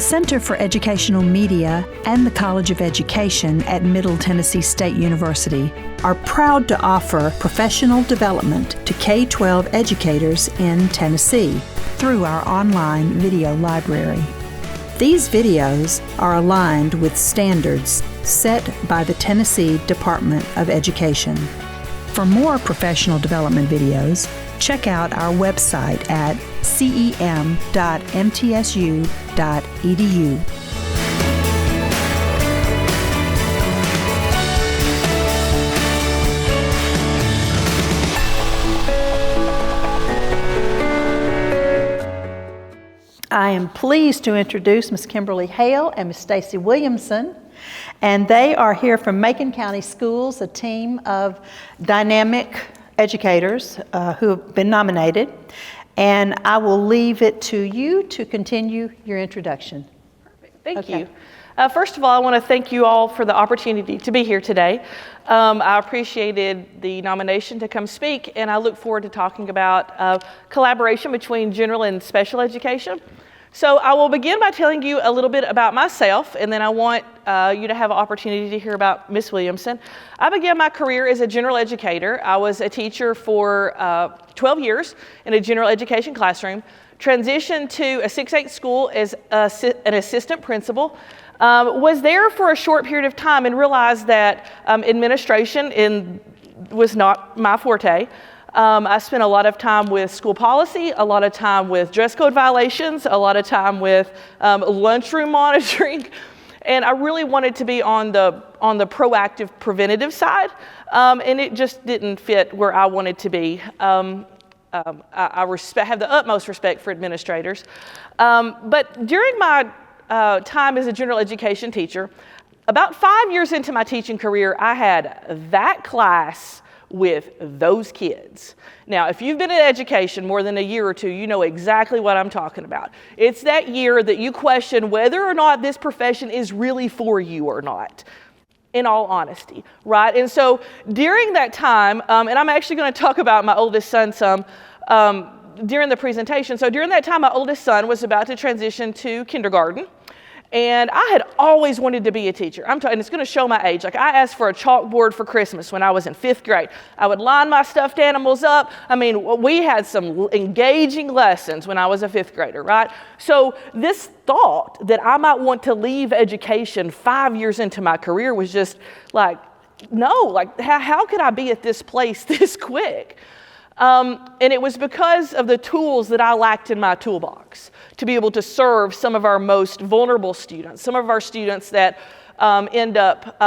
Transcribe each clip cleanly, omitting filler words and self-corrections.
The Center for Educational Media and the College of Education at Middle Tennessee State University are proud to offer professional development to K-12 educators in Tennessee through our online video library. These videos are aligned with standards set by the Tennessee Department of Education. For more professional development videos, check out our website at cem.mtsu.edu. I am pleased to introduce Ms. Kimberly Hale and Ms. Stacy Williamson, and they are here from Macon County Schools, a team of dynamic educators who have been nominated, and I will leave it to you to continue your introduction. Perfect. Thank you. First of all, I want to thank you all for the opportunity to be here today. I appreciated the nomination to come speak, and I look forward to talking about collaboration between general and special education. So I will begin by telling you a little bit about myself, and then I want you to have an opportunity to hear about Ms. Williamson. I began my career as a general educator. I was a teacher for 12 years in a general education classroom, transitioned to a 6-8 school as an assistant principal, was there for a short period of time and realized that administration was not my forte. I spent a lot of time with school policy, a lot of time with dress code violations, a lot of time with lunchroom monitoring, and I really wanted to be on the proactive, preventative side, and it just didn't fit where I wanted to be. I have the utmost respect for administrators, but during my time as a general education teacher, about 5 years into my teaching career, I had that class with those kids. Now, if you've been in education more than a year or two, you know exactly what I'm talking about. It's that year that you question whether or not this profession is really for you or not, in all honesty, right? And so during that time, and I'm actually going to talk about my oldest son some during the presentation. So during that time, my oldest son was about to transition to kindergarten. And I had always wanted to be a teacher. And it's going to show my age. Like, I asked for a chalkboard for Christmas when I was in 5th grade. I would line my stuffed animals up. I mean, we had some engaging lessons when I was a 5th grader, right? So this thought that I might want to leave education 5 years into my career was just like, no, like, how could I be at this place this quick? And it was because of the tools that I lacked in my toolbox to be able to serve some of our most vulnerable students, some of our students that end up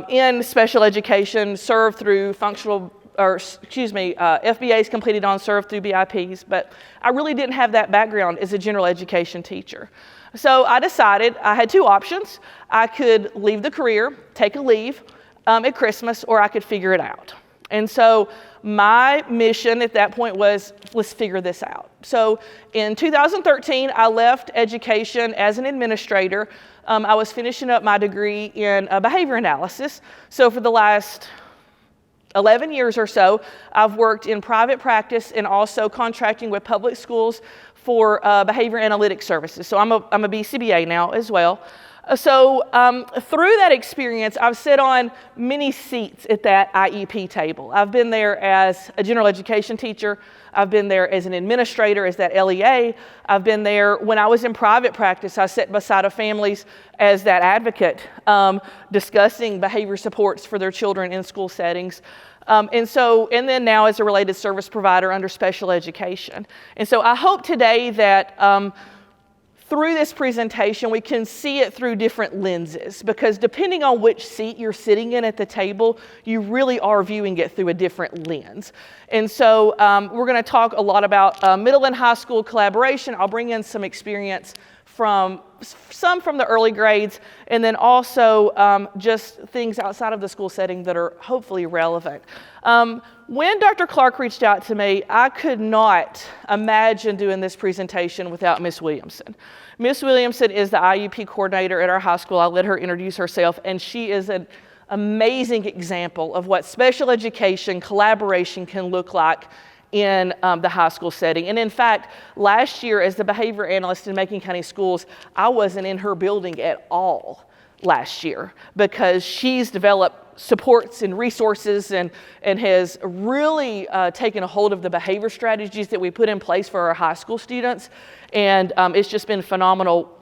in special education, served through FBAs completed on, served through BIPs, but I really didn't have that background as a general education teacher. So I decided I had two options. I could leave the career, take a leave at Christmas, or I could figure it out. And so my mission at that point was, let's figure this out. So in 2013, I left education as an administrator. I was finishing up my degree in behavior analysis. So for the last 11 years or so, I've worked in private practice and also contracting with public schools for behavior analytics services. So I'm a BCBA now as well. So through that experience, I've sat on many seats at that IEP table. I've been there as a general education teacher. I've been there as an administrator, as that LEA. I've been there when I was in private practice. I sat beside of families as that advocate, discussing behavior supports for their children in school settings. And then now as a related service provider under special education. And so I hope today that through this presentation, we can see it through different lenses, because depending on which seat you're sitting in at the table, you really are viewing it through a different lens. And so we're going to talk a lot about middle and high school collaboration. I'll bring in some experience from the early grades, and then also just things outside of the school setting that are hopefully relevant. When Dr. Clark reached out to me, I could not imagine doing this presentation without Ms. Williamson. Ms. Williamson is the IEP coordinator at our high school. I'll let her introduce herself, and she is an amazing example of what special education collaboration can look like in the high school setting. And in fact, last year as the behavior analyst in Macon County Schools, I wasn't in her building at all last year because she's developed supports and resources and has really taken a hold of the behavior strategies that we put in place for our high school students. And it's just been phenomenal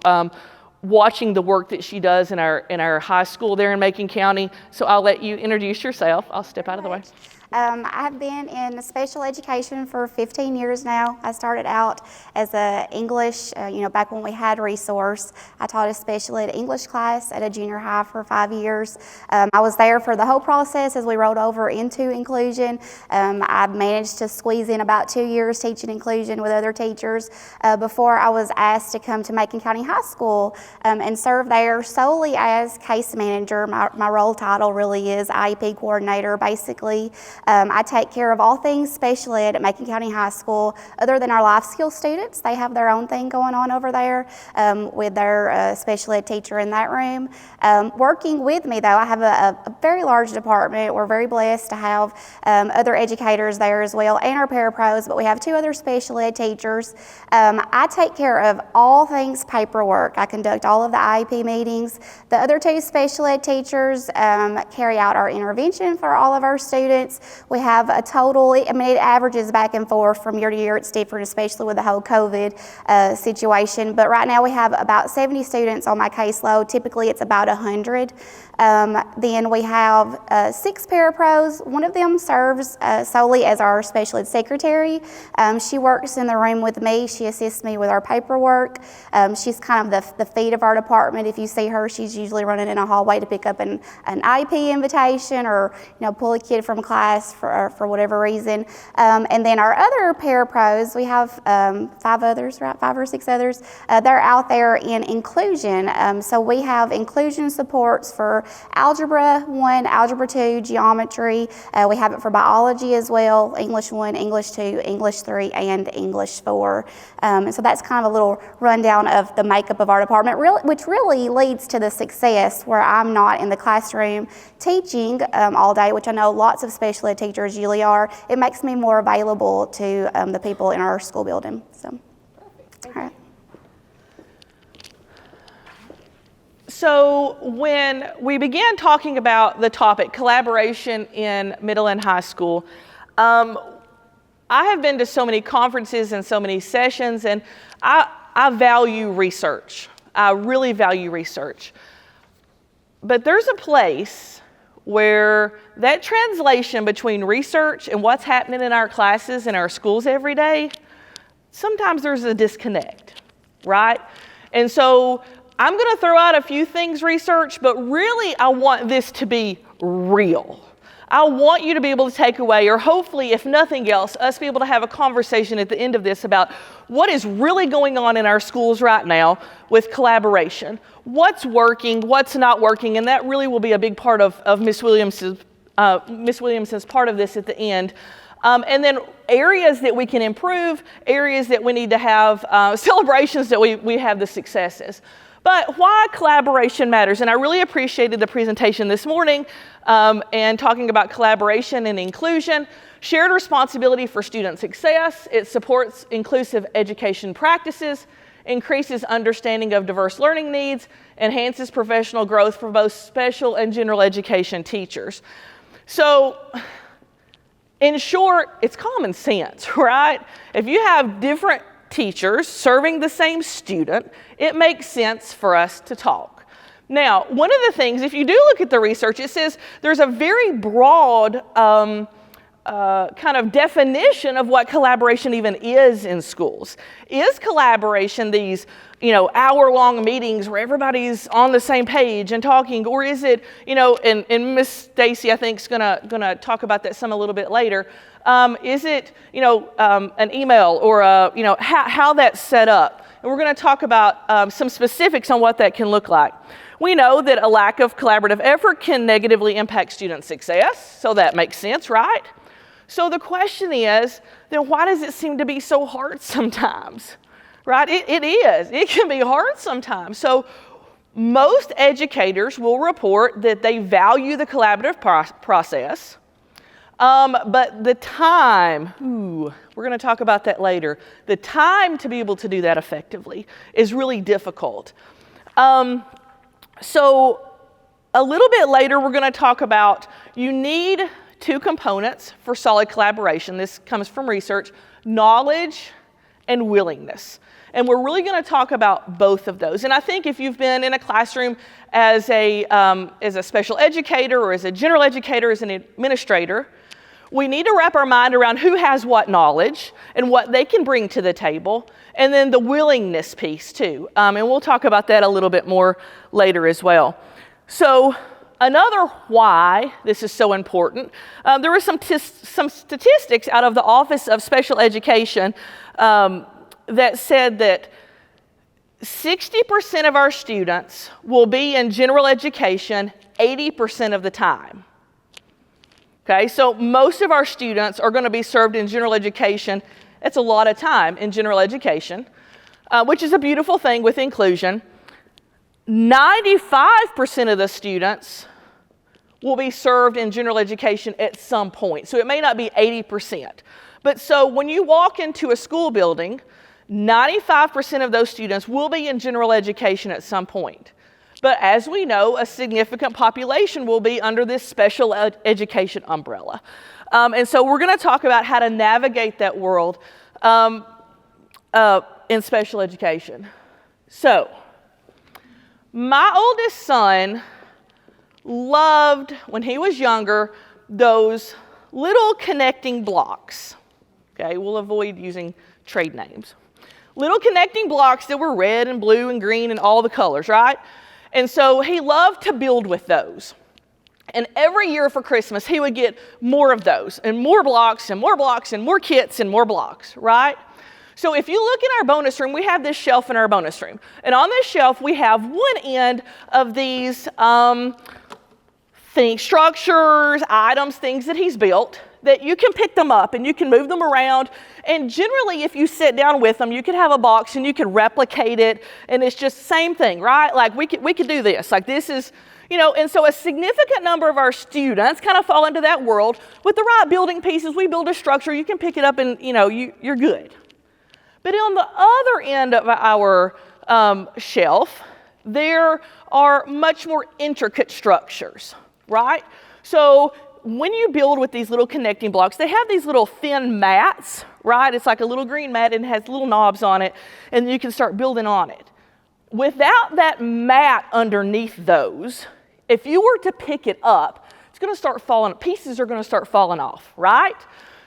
watching the work that she does in our high school there in Macon County. So I'll let you introduce yourself. I'll step out of the way. I've been in special education for 15 years now. I started out as a English, back when we had Resource. I taught a special ed English class at a junior high for 5 years. I was there for the whole process as we rolled over into inclusion. I managed to squeeze in about 2 years teaching inclusion with other teachers before I was asked to come to Macon County High School and serve there solely as case manager. My role title really is IEP coordinator, basically. I take care of all things special ed at Macon County High School, other than our life skills students. They have their own thing going on over there with their special ed teacher in that room. Working with me, though, I have a very large department. We're very blessed to have other educators there as well, and our parapros, but we have 2 other special ed teachers. I take care of all things paperwork. I conduct all of the IEP meetings. The other 2 special ed teachers carry out our intervention for all of our students. We have a total, it averages back and forth from year to year. It's different, especially with the whole COVID situation. But right now we have about 70 students on my caseload. Typically it's about 100. Then we have 6 parapros. One of them serves solely as our special ed secretary. She works in the room with me. She assists me with our paperwork. She's kind of the feet of our department. If you see her, she's usually running in a hallway to pick up an IEP invitation or pull a kid from class for whatever reason. And then our other parapros, we have 5 others, right? 5 or 6 others. They're out there in inclusion. So we have inclusion supports for Algebra 1, Algebra 2, Geometry. We have it for biology as well, English 1, English 2, English 3, and English 4. And so that's kind of a little rundown of the makeup of our department, which really leads to the success where I'm not in the classroom teaching all day, which I know lots of special ed teachers usually are. It makes me more available to the people in our school building. So, all right. So when we began talking about the topic collaboration in middle and high school, I have been to so many conferences and so many sessions, and I value research. I really value research. But there's a place where that translation between research and what's happening in our classes and our schools every day, sometimes there's a disconnect, right? And so I'm going to throw out a few things research, but really I want this to be real. I want you to be able to take away, or hopefully, if nothing else, us be able to have a conversation at the end of this about what is really going on in our schools right now with collaboration. What's working, what's not working, and that really will be a big part of Ms. Williamson's part of this at the end. And then areas that we can improve, areas that we need to have celebrations that we have the successes. But why collaboration matters, and I really appreciated the presentation this morning and talking about collaboration and inclusion. Shared responsibility for student success. It supports inclusive education practices, increases understanding of diverse learning needs, enhances professional growth for both special and general education teachers. So, in short, it's common sense, right? If you have different teachers serving the same student, it makes sense for us to talk. Now, one of the things, if you do look at the research, it says there's a very broad kind of definition of what collaboration even is in schools. Is collaboration these, hour-long meetings where everybody's on the same page and talking, or is it, and Miss Stacy, I think, is gonna talk about that some a little bit later. Is it, an email or how that's set up? And we're going to talk about some specifics on what that can look like. We know that a lack of collaborative effort can negatively impact student success, so that makes sense, right? So the question is, then why does it seem to be so hard sometimes, right? It is. It can be hard sometimes. So most educators will report that they value the collaborative process. But the time, we're going to talk about that later. The time to be able to do that effectively is really difficult. So a little bit later, we're going to talk about you need 2 components for solid collaboration. This comes from research: knowledge and willingness. And we're really going to talk about both of those. And I think if you've been in a classroom as a special educator or as a general educator, as an administrator, we need to wrap our mind around who has what knowledge and what they can bring to the table, and then the willingness piece too. And we'll talk about that a little bit more later as well. So another why this is so important, there were some statistics out of the Office of Special Education that said that 60% of our students will be in general education 80% of the time. Okay, so most of our students are going to be served in general education. That's a lot of time in general education, which is a beautiful thing with inclusion. 95% of the students will be served in general education at some point. So it may not be 80%. But so when you walk into a school building, 95% of those students will be in general education at some point. But as we know, a significant population will be under this special education umbrella. And so we're going to talk about how to navigate that world in special education. So, my oldest son loved, when he was younger, those little connecting blocks. Okay, we'll avoid using trade names. Little connecting blocks that were red and blue and green and all the colors, right? And so he loved to build with those. And every year for Christmas, he would get more of those, and more blocks, and more blocks, and more kits, and more blocks, right? So if you look in our bonus room, we have this shelf in our bonus room. And on this shelf, we have one end of these structures, items, things that he's built, that you can pick them up and you can move them around. And generally, if you sit down with them, you could have a box and you could replicate it. And it's just the same thing, right? Like we could do this. Like this is, and so a significant number of our students kind of fall into that world. With the right building pieces, we build a structure, you can pick it up and, you're good. But on the other end of our shelf, there are much more intricate structures, right? So when you build with these little connecting blocks, they have these little thin mats, right? It's like a little green mat and it has little knobs on it, and you can start building on it. Without that mat underneath those, if you were to pick it up, it's going to start falling, pieces are going to start falling off, right?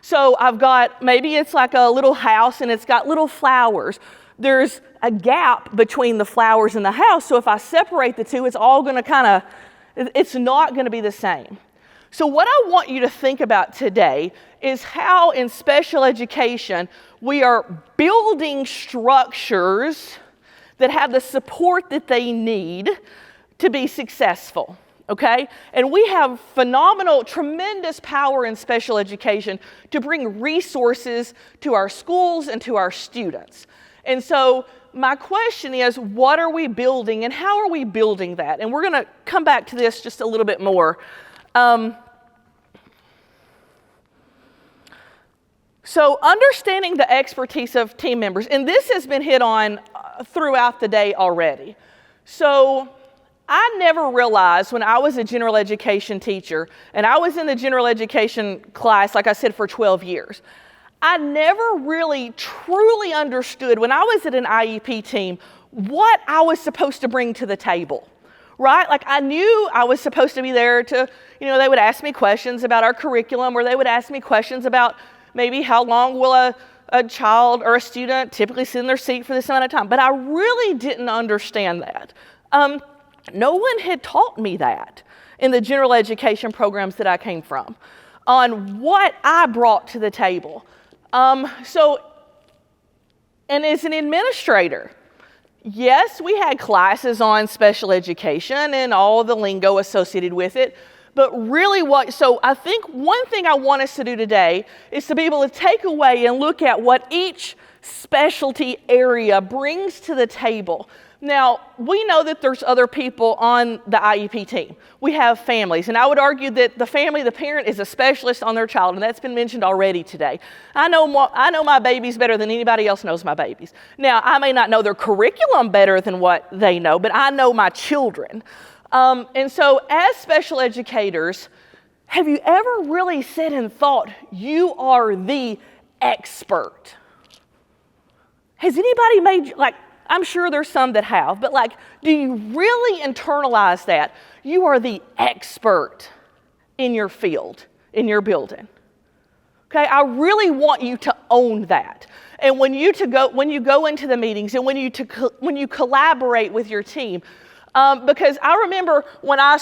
So I've got, maybe it's like a little house and it's got little flowers. There's a gap between the flowers and the house, so if I separate the two, it's all going to it's not going to be the same. So what I want you to think about today is how in special education we are building structures that have the support that they need to be successful, okay? And we have phenomenal, tremendous power in special education to bring resources to our schools and to our students. And so my question is, what are we building and how are we building that? And we're going to come back to this just a little bit more. So understanding the expertise of team members, and this has been hit on throughout the day already. So I never realized when I was a general education teacher, and I was in the general education class, like I said, for 12 years, I never really truly understood when I was at an IEP team what I was supposed to bring to the table, right? Like I knew I was supposed to be there to, they would ask me questions about our curriculum, or they would ask me questions about maybe how long will a child or a student typically sit in their seat for this amount of time. But I really didn't understand that. No one had taught me that in the general education programs that I came from on what I brought to the table. And as an administrator, yes, we had classes on special education and all the lingo associated with it. But really so I think one thing I want us to do today is to be able to take away and look at what each specialty area brings to the table. Now, we know that there's other people on the IEP team. We have families, and I would argue that the parent is a specialist on their child, and that's been mentioned already today. I know my babies better than anybody else knows my babies. Now, I may not know their curriculum better than what they know, but I know my children. And so as special educators, have you ever really said and thought, you are the expert? Has anybody made, I'm sure there's some that have, but do you really internalize that? You are the expert in your field, in your building. Okay, I really want you to own that. And when you go into the meetings and when you collaborate with your team, because I remember when I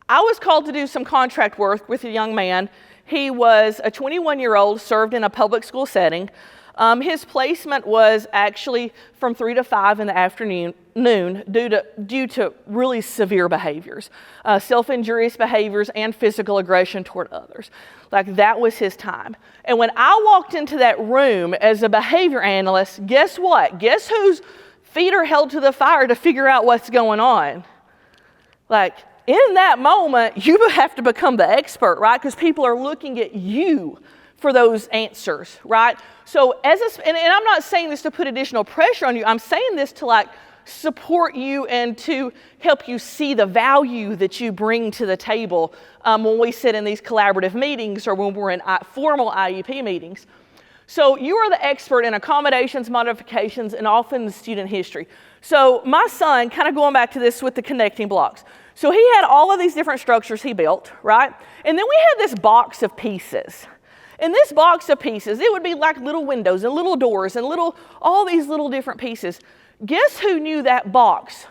was called to do some contract work with a young man. He was a 21-year-old, served in a public school setting. His placement was actually from 3 to 5 in the afternoon due to really severe behaviors, self-injurious behaviors and physical aggression toward others. That was his time. And when I walked into that room as a behavior analyst, guess what? Guess whose feet are held to the fire to figure out what's going on? In that moment, you have to become the expert, right? Because people are looking at you for those answers, right? So and I'm not saying this to put additional pressure on you. I'm saying this to support you and to help you see the value that you bring to the table when we sit in these collaborative meetings or when we're in formal IEP meetings. So you are the expert in accommodations, modifications, and often student history. So my son, kind of going back to this with the connecting blocks. So he had all of these different structures he built, right? And then we had this box of pieces. In this box of pieces, it would be like little windows and little doors and all these little different pieces. Guess who knew that box,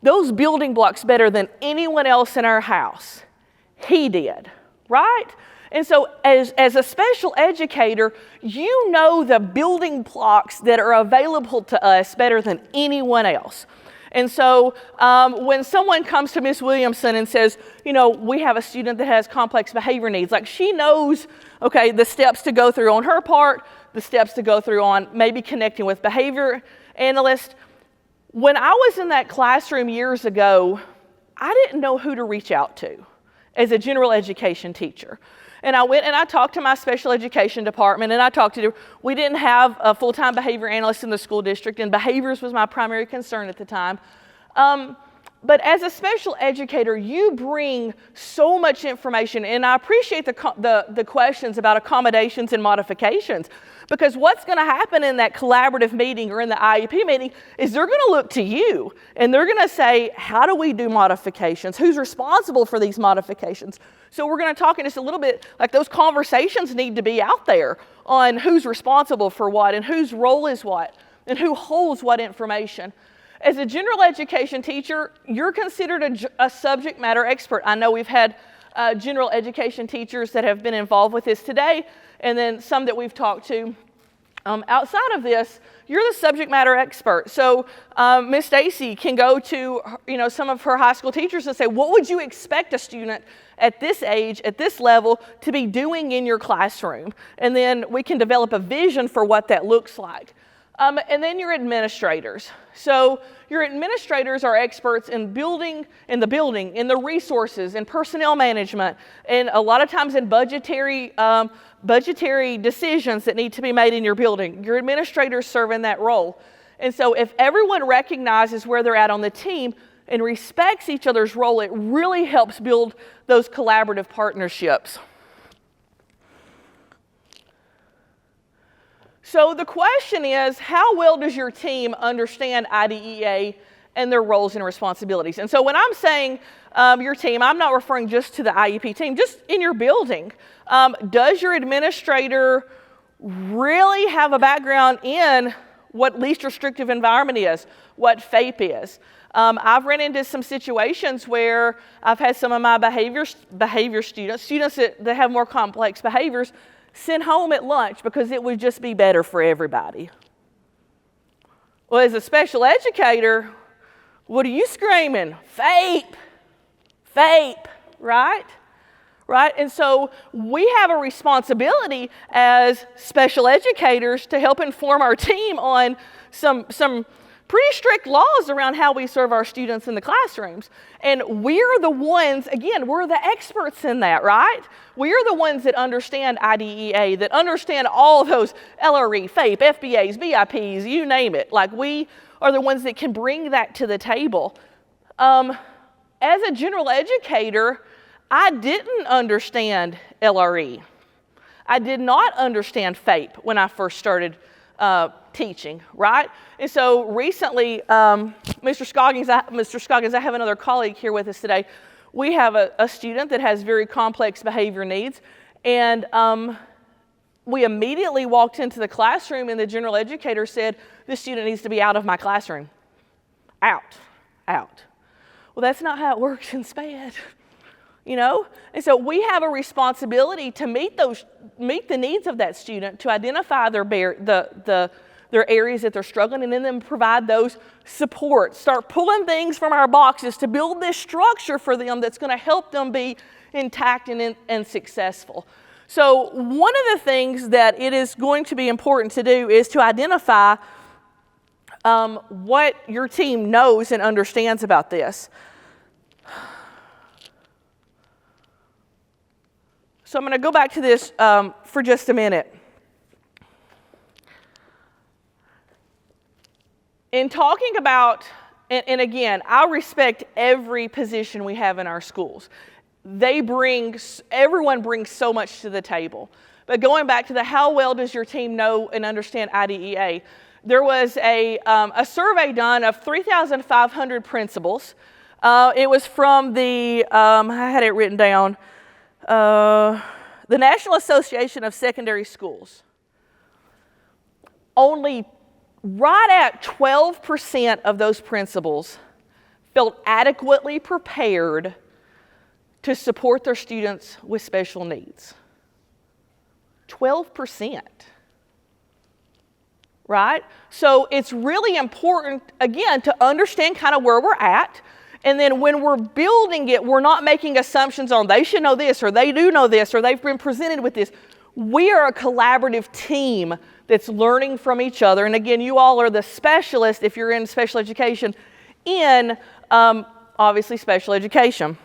those building blocks better than anyone else in our house? He did, right? And so as a special educator, you know the building blocks that are available to us better than anyone else. And so when someone comes to Ms. Williamson and says, we have a student that has complex behavior needs, she knows, okay, the steps to go through on her part, the steps to go through on maybe connecting with behavior analyst. When I was in that classroom years ago, I didn't know who to reach out to as a general education teacher. And I went and I talked to my special education department and we didn't have a full-time behavior analyst in the school district, and behaviors was my primary concern at the time. But as a special educator, you bring so much information, and I appreciate the questions about accommodations and modifications, because what's going to happen in that collaborative meeting or in the IEP meeting is they're going to look to you, and they're going to say, how do we do modifications? Who's responsible for these modifications? So we're going to talk in just a little bit, those conversations need to be out there on who's responsible for what and whose role is what and who holds what information. As a general education teacher, you're considered a subject matter expert. I know we've had general education teachers that have been involved with this today, and then some that we've talked to. Outside of this, you're the subject matter expert. So Ms. Stacy can go to some of her high school teachers and say, what would you expect a student at this age, at this level, to be doing in your classroom? And then we can develop a vision for what that looks like. And then your administrators. So your administrators are experts in the building, in the resources, in personnel management, and a lot of times in budgetary decisions that need to be made in your building. Your administrators serve in that role. And so if everyone recognizes where they're at on the team and respects each other's role, it really helps build those collaborative partnerships. So the question is, how well does your team understand IDEA and their roles and responsibilities? And so when I'm saying your team, I'm not referring just to the IEP team, just in your building. Does your administrator really have a background in what least restrictive environment is, what FAPE is? I've run into some situations where I've had some of my behavior students that have more complex behaviors, sent home at lunch because it would just be better for everybody. Well, as a special educator, what are you screaming? FAPE, FAPE, right? right? And so we have a responsibility as special educators to help inform our team on some pretty strict laws around how we serve our students in the classrooms. And we're the ones, again, we're the experts in that, right? We're the ones that understand IDEA, that understand all those LRE, FAPE, FBAs, BIPs, you name it. Like, we are the ones that can bring that to the table. As a general educator, I didn't understand LRE. I did not understand FAPE when I first started teaching, right? And so recently, Mr. Scoggins, I have another colleague here with us today. We have a student that has very complex behavior needs, and we immediately walked into the classroom and the general educator said, this student needs to be out of my classroom. Out. Well, that's not how it works in SPED. You know? And so we have a responsibility to meet the needs of that student, to identify their areas that they're struggling, and then provide those supports. Start pulling things from our boxes to build this structure for them that's going to help them be intact and successful. So one of the things that it is going to be important to do is to identify what your team knows and understands about this. So I'm going to go back to this for just a minute. In talking about, and again, I respect every position we have in our schools. Everyone brings so much to the table. But going back to the how well does your team know and understand IDEA, there was a survey done of 3,500 principals. It was from the, I had it written down, the National Association of Secondary Schools. Only right at 12% of those principals felt adequately prepared to support their students with special needs. 12%. Right? So it's really important, again, to understand kind of where we're at. And then when we're building it, we're not making assumptions on they should know this, or they do know this, or they've been presented with this. We are a collaborative team that's learning from each other. And again, you all are the specialists, if you're in special education, in obviously special education.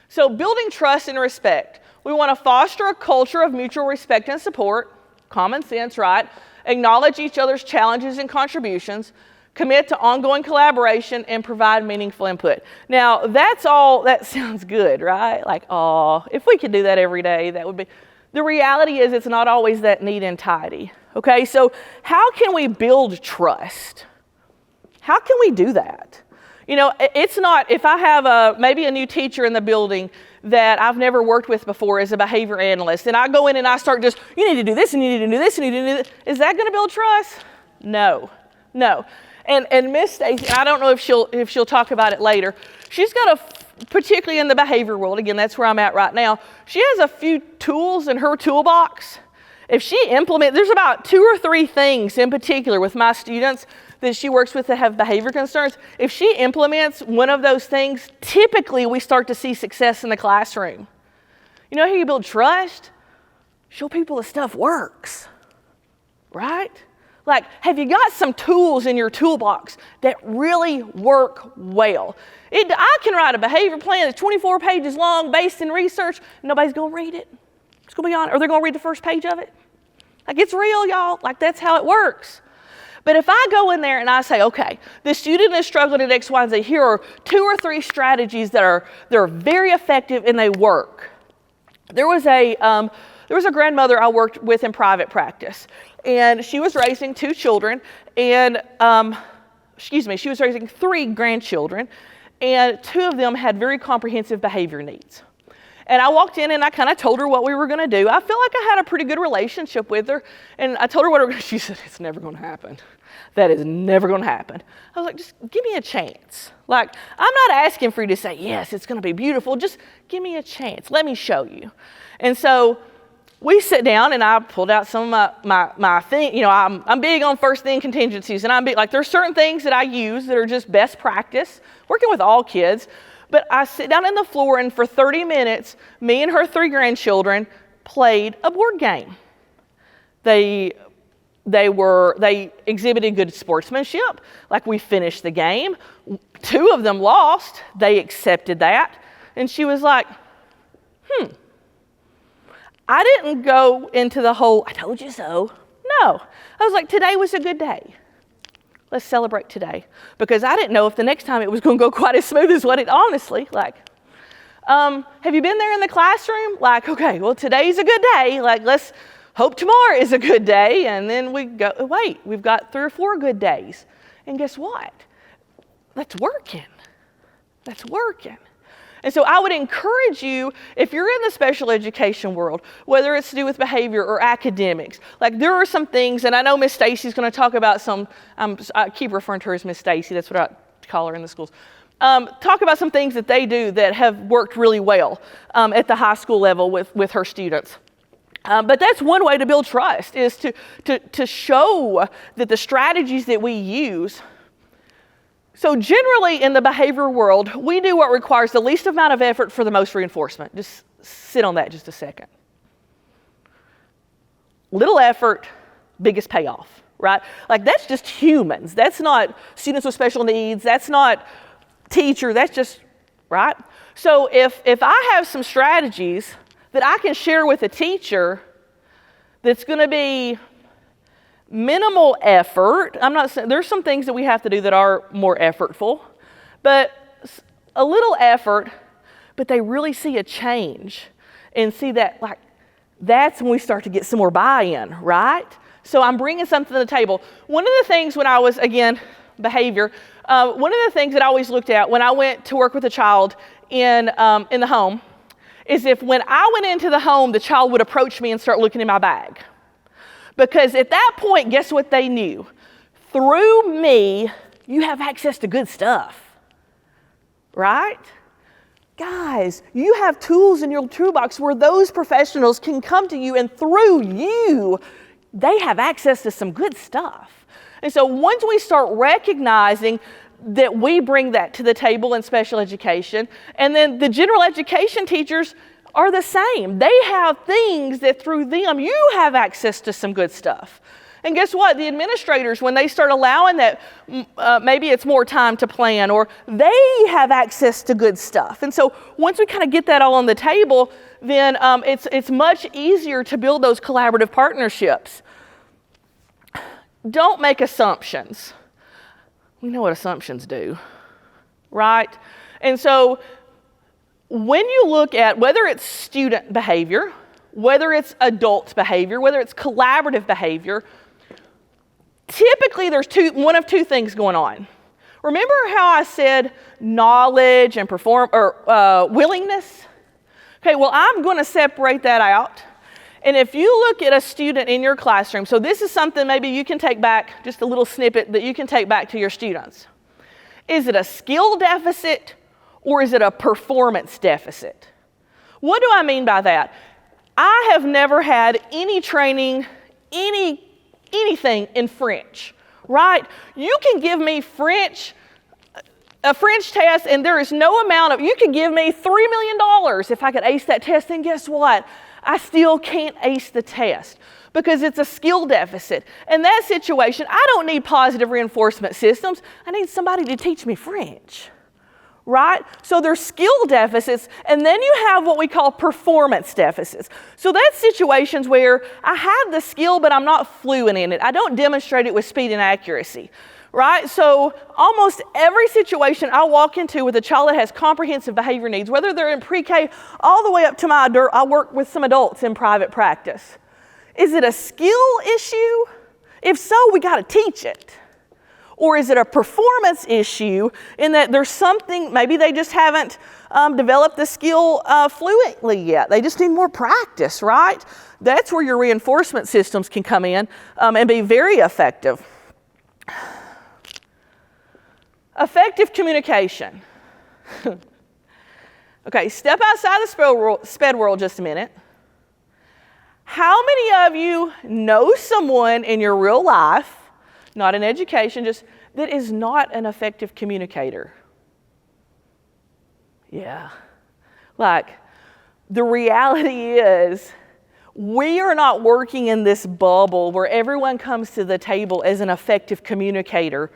So building trust and respect. We want to foster a culture of mutual respect and support, common sense, right? Acknowledge each other's challenges and contributions, commit to ongoing collaboration, and provide meaningful input. Now, that sounds good, right? Like, oh, if we could do that every day, that would be. The reality is it's not always that neat and tidy, okay? So how can we build trust? How can we do that? You know, it's not, if I have maybe a new teacher in the building that I've never worked with before as a behavior analyst, and I go in and I start just, you need to do this, and you need to do this, and you need to do this. Is that going to build trust? No. And Miss Stacy, I don't know if she'll talk about it later. She's got particularly in the behavior world, again, that's where I'm at right now. She has a few tools in her toolbox. If she there's about 2 or 3 things in particular with my students that she works with that have behavior concerns. If she implements one of those things, typically we start to see success in the classroom. You know how you build trust? Show people the stuff works, right? Like, have you got some tools in your toolbox that really work well? I can write a behavior plan that's 24 pages long based in research. Nobody's going to read it. It's going to be on, or they're going to read the first page of it. Like, it's real, y'all. Like, that's how it works. But if I go in there and I say, okay, the student is struggling at X, Y, and Z, here are 2 or 3 strategies they're very effective and they work. There was a grandmother I worked with in private practice, and she was raising 2 children, and she was raising 3 grandchildren, and 2 of them had very comprehensive behavior needs. And I walked in and I kind of told her what we were going to do. I feel like I had a pretty good relationship with her. And I told her what she said, it's never going to happen. That is never going to happen. I was like, just give me a chance. Like, I'm not asking for you to say, yes, it's going to be beautiful. Just give me a chance. Let me show you. And so we sit down and I pulled out some of my thing. You know, I'm big on first thing contingencies. And I'm big, like, there's certain things that I use that are just best practice, working with all kids. But I sit down on the floor, and for 30 minutes, me and her 3 grandchildren played a board game. They exhibited good sportsmanship, like we finished the game. 2 of them lost. They accepted that. And she was like, I didn't go into the whole, I told you so. No. I was like, today was a good day. Let's celebrate today. Because I didn't know if the next time it was going to go quite as smooth as what it honestly, like. Have you been there in the classroom? Like, okay, well, today's a good day. Like, let's hope tomorrow is a good day. And then we go, wait, we've got 3 or 4 good days. And guess what? That's working. That's working. And so I would encourage you, if you're in the special education world, whether it's to do with behavior or academics, like there are some things, and I know Miss Stacy's going to talk about some, I keep referring to her as Miss Stacy, that's what I call her in the schools. Talk about some things that they do that have worked really well at the high school level with her students. But that's one way to build trust, is to show that the strategies that we use. So generally in the behavior world, we do what requires the least amount of effort for the most reinforcement. Just sit on that just a second. Little effort, biggest payoff, right? Like that's just humans. That's not students with special needs. That's not teacher. That's just, right? So if I have some strategies that I can share with a teacher that's going to be minimal effort. I'm not saying, there's some things that we have to do that are more effortful, but a little effort, but they really see a change and see that, like, that's when we start to get some more buy-in, right? So I'm bringing something to the table. One of the things when I was, again, behavior, one of the things that I always looked at when I went to work with a child in the home is if when I went into the home, the child would approach me and start looking in my bag. Because at that point, guess what they knew? Through me, you have access to good stuff, right? Guys, you have tools in your toolbox where those professionals can come to you, and through you, they have access to some good stuff. And so once we start recognizing that we bring that to the table in special education, and then the general education teachers are the same. They have things that through them you have access to some good stuff. And guess what? The administrators, when they start allowing that, maybe it's more time to plan, or they have access to good stuff. And so once we kind of get that all on the table, then it's much easier to build those collaborative partnerships. Don't make assumptions. We know what assumptions do, right? And so when you look at whether it's student behavior, whether it's adult behavior, whether it's collaborative behavior, typically there's one of two things going on. Remember how I said knowledge and willingness? Okay, well, I'm going to separate that out. And if you look at a student in your classroom, so this is something maybe you can take back, just a little snippet that you can take back to your students. Is it a skill deficit or is it a performance deficit? What do I mean by that? I have never had any training, anything in French, right? You can give me a French test, and there is no amount of, you could give me $3 million if I could ace that test, and guess what? I still can't ace the test because it's a skill deficit. In that situation, I don't need positive reinforcement systems. I need somebody to teach me French, right? So there's skill deficits, and then you have what we call performance deficits. So that's situations where I have the skill, but I'm not fluent in it. I don't demonstrate it with speed and accuracy. Right? So almost every situation I walk into with a child that has comprehensive behavior needs, whether they're in pre-K all the way up to I work with some adults in private practice. Is it a skill issue? If so, we got to teach it. Or is it a performance issue in that there's something, maybe they just haven't developed the skill fluently yet. They just need more practice, right? That's where your reinforcement systems can come in and be very effective. Effective communication. Okay, step outside the SPED world just a minute. How many of you know someone in your real life, not in education, just that is not an effective communicator? Yeah. Like, the reality is, we are not working in this bubble where everyone comes to the table as an effective communicator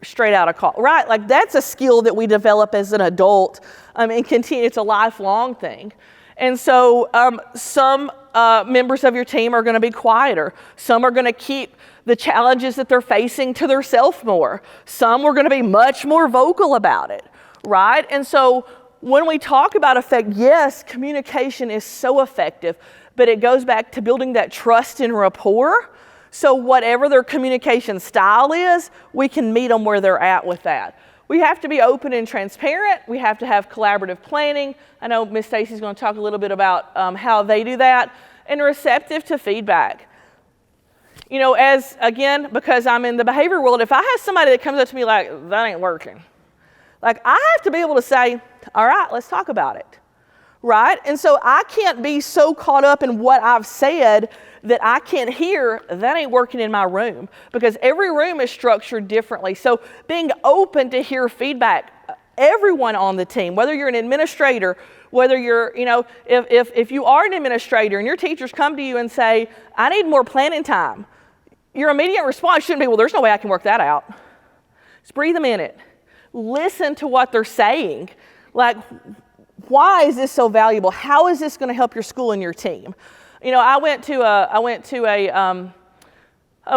straight out of college, right? Like, that's a skill that we develop as an adult and continue. It's a lifelong thing. And so some members of your team are going to be quieter. Some are going to keep the challenges that they're facing to themselves more. Some are going to be much more vocal about it, right? And so when we talk about effect, yes, communication is so effective, but it goes back to building that trust and rapport. So whatever their communication style is, we can meet them where they're at with that. We have to be open and transparent. We have to have collaborative planning. I know Ms. Stacy's going to talk a little bit about how they do that, and receptive to feedback. You know, because I'm in the behavior world, if I have somebody that comes up to me like, that ain't working, like, I have to be able to say, all right, let's talk about it, right? And so I can't be so caught up in what I've said that I can't hear, that ain't working in my room, because every room is structured differently. So being open to hear feedback, everyone on the team, whether you're an administrator, whether you're, you know, if you are an administrator and your teachers come to you and say, I need more planning time, your immediate response shouldn't be, well, there's no way I can work that out. Just breathe a minute. Listen to what they're saying. Like, why is this so valuable? How is this going to help your school and your team? You know, I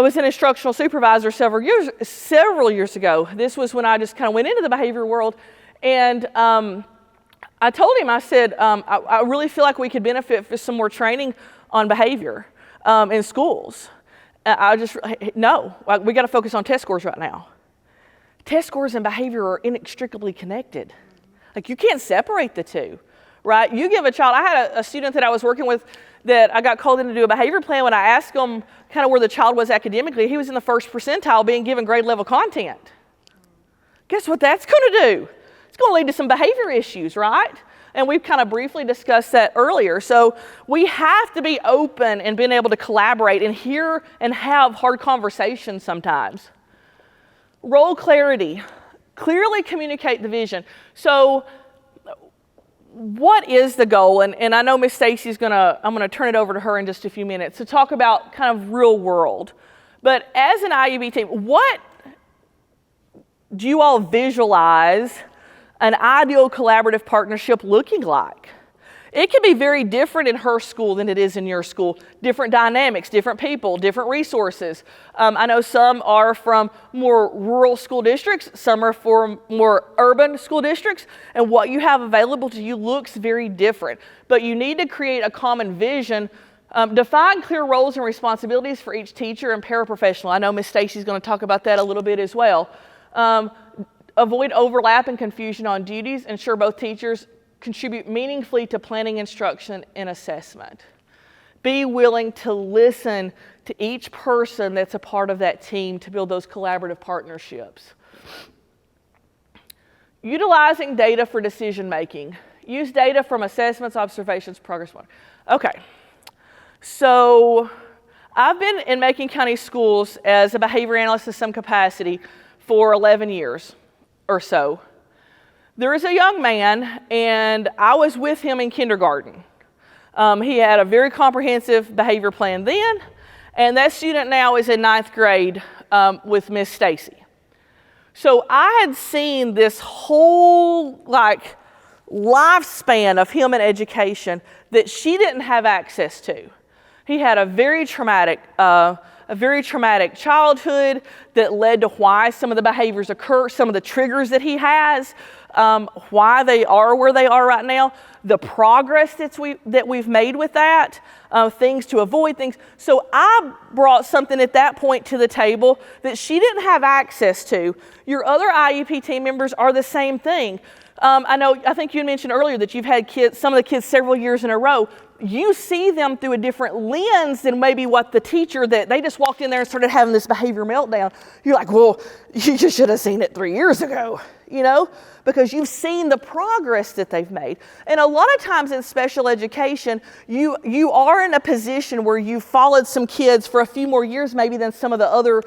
was an instructional supervisor several years ago. This was when I just kind of went into the behavior world, and I told him, I said, I really feel like we could benefit from some more training on behavior in schools. No, we got to focus on test scores right now. Test scores and behavior are inextricably connected. Like, you can't separate the two, right? You give a child, I had a student that I was working with that I got called in to do a behavior plan. When I asked him kind of where the child was academically, he was in the first percentile being given grade level content. Guess what that's going to do? It's going to lead to some behavior issues, right? And we've kind of briefly discussed that earlier. So we have to be open and being able to collaborate and hear and have hard conversations sometimes. Role clarity. Clearly communicate the vision. So what is the goal? And I know Miss Stacy's I'm gonna turn it over to her in just a few minutes to talk about kind of real world. But as an IUB team, what do you all visualize an ideal collaborative partnership looking like? It can be very different in her school than it is in your school. Different dynamics, different people, different resources. I know some are from more rural school districts, some are from more urban school districts, and what you have available to you looks very different. But you need to create a common vision, define clear roles and responsibilities for each teacher and paraprofessional. I know Ms. Stacy's going to talk about that a little bit as well. Avoid overlap and confusion on duties, ensure both teachers contribute meaningfully to planning, instruction, and assessment. Be willing to listen to each person that's a part of that team to build those collaborative partnerships. Utilizing data for decision making. Use data from assessments, observations, progress. Okay, so I've been in Macon County Schools as a behavior analyst in some capacity for 11 years or so. There is a young man, and I was with him in kindergarten. He had a very comprehensive behavior plan then, and that student now is in 9th grade with Miss Stacy. So I had seen this whole lifespan of him in education that she didn't have access to. He had a very traumatic childhood that led to why some of the behaviors occur, some of the triggers that he has, why they are where they are right now, the progress that we've made with that, things to avoid things. So I brought something at that point to the table that she didn't have access to. Your other IEP team members are the same thing. I think you mentioned earlier that you've had some of the kids several years in a row. You see them through a different lens than maybe what the teacher that they just walked in there and started having this behavior meltdown. You're like, well, you just should have seen it 3 years ago. because you've seen the progress that they've made. And a lot of times in special education, you are in a position where you've followed some kids for a few more years maybe than some of the other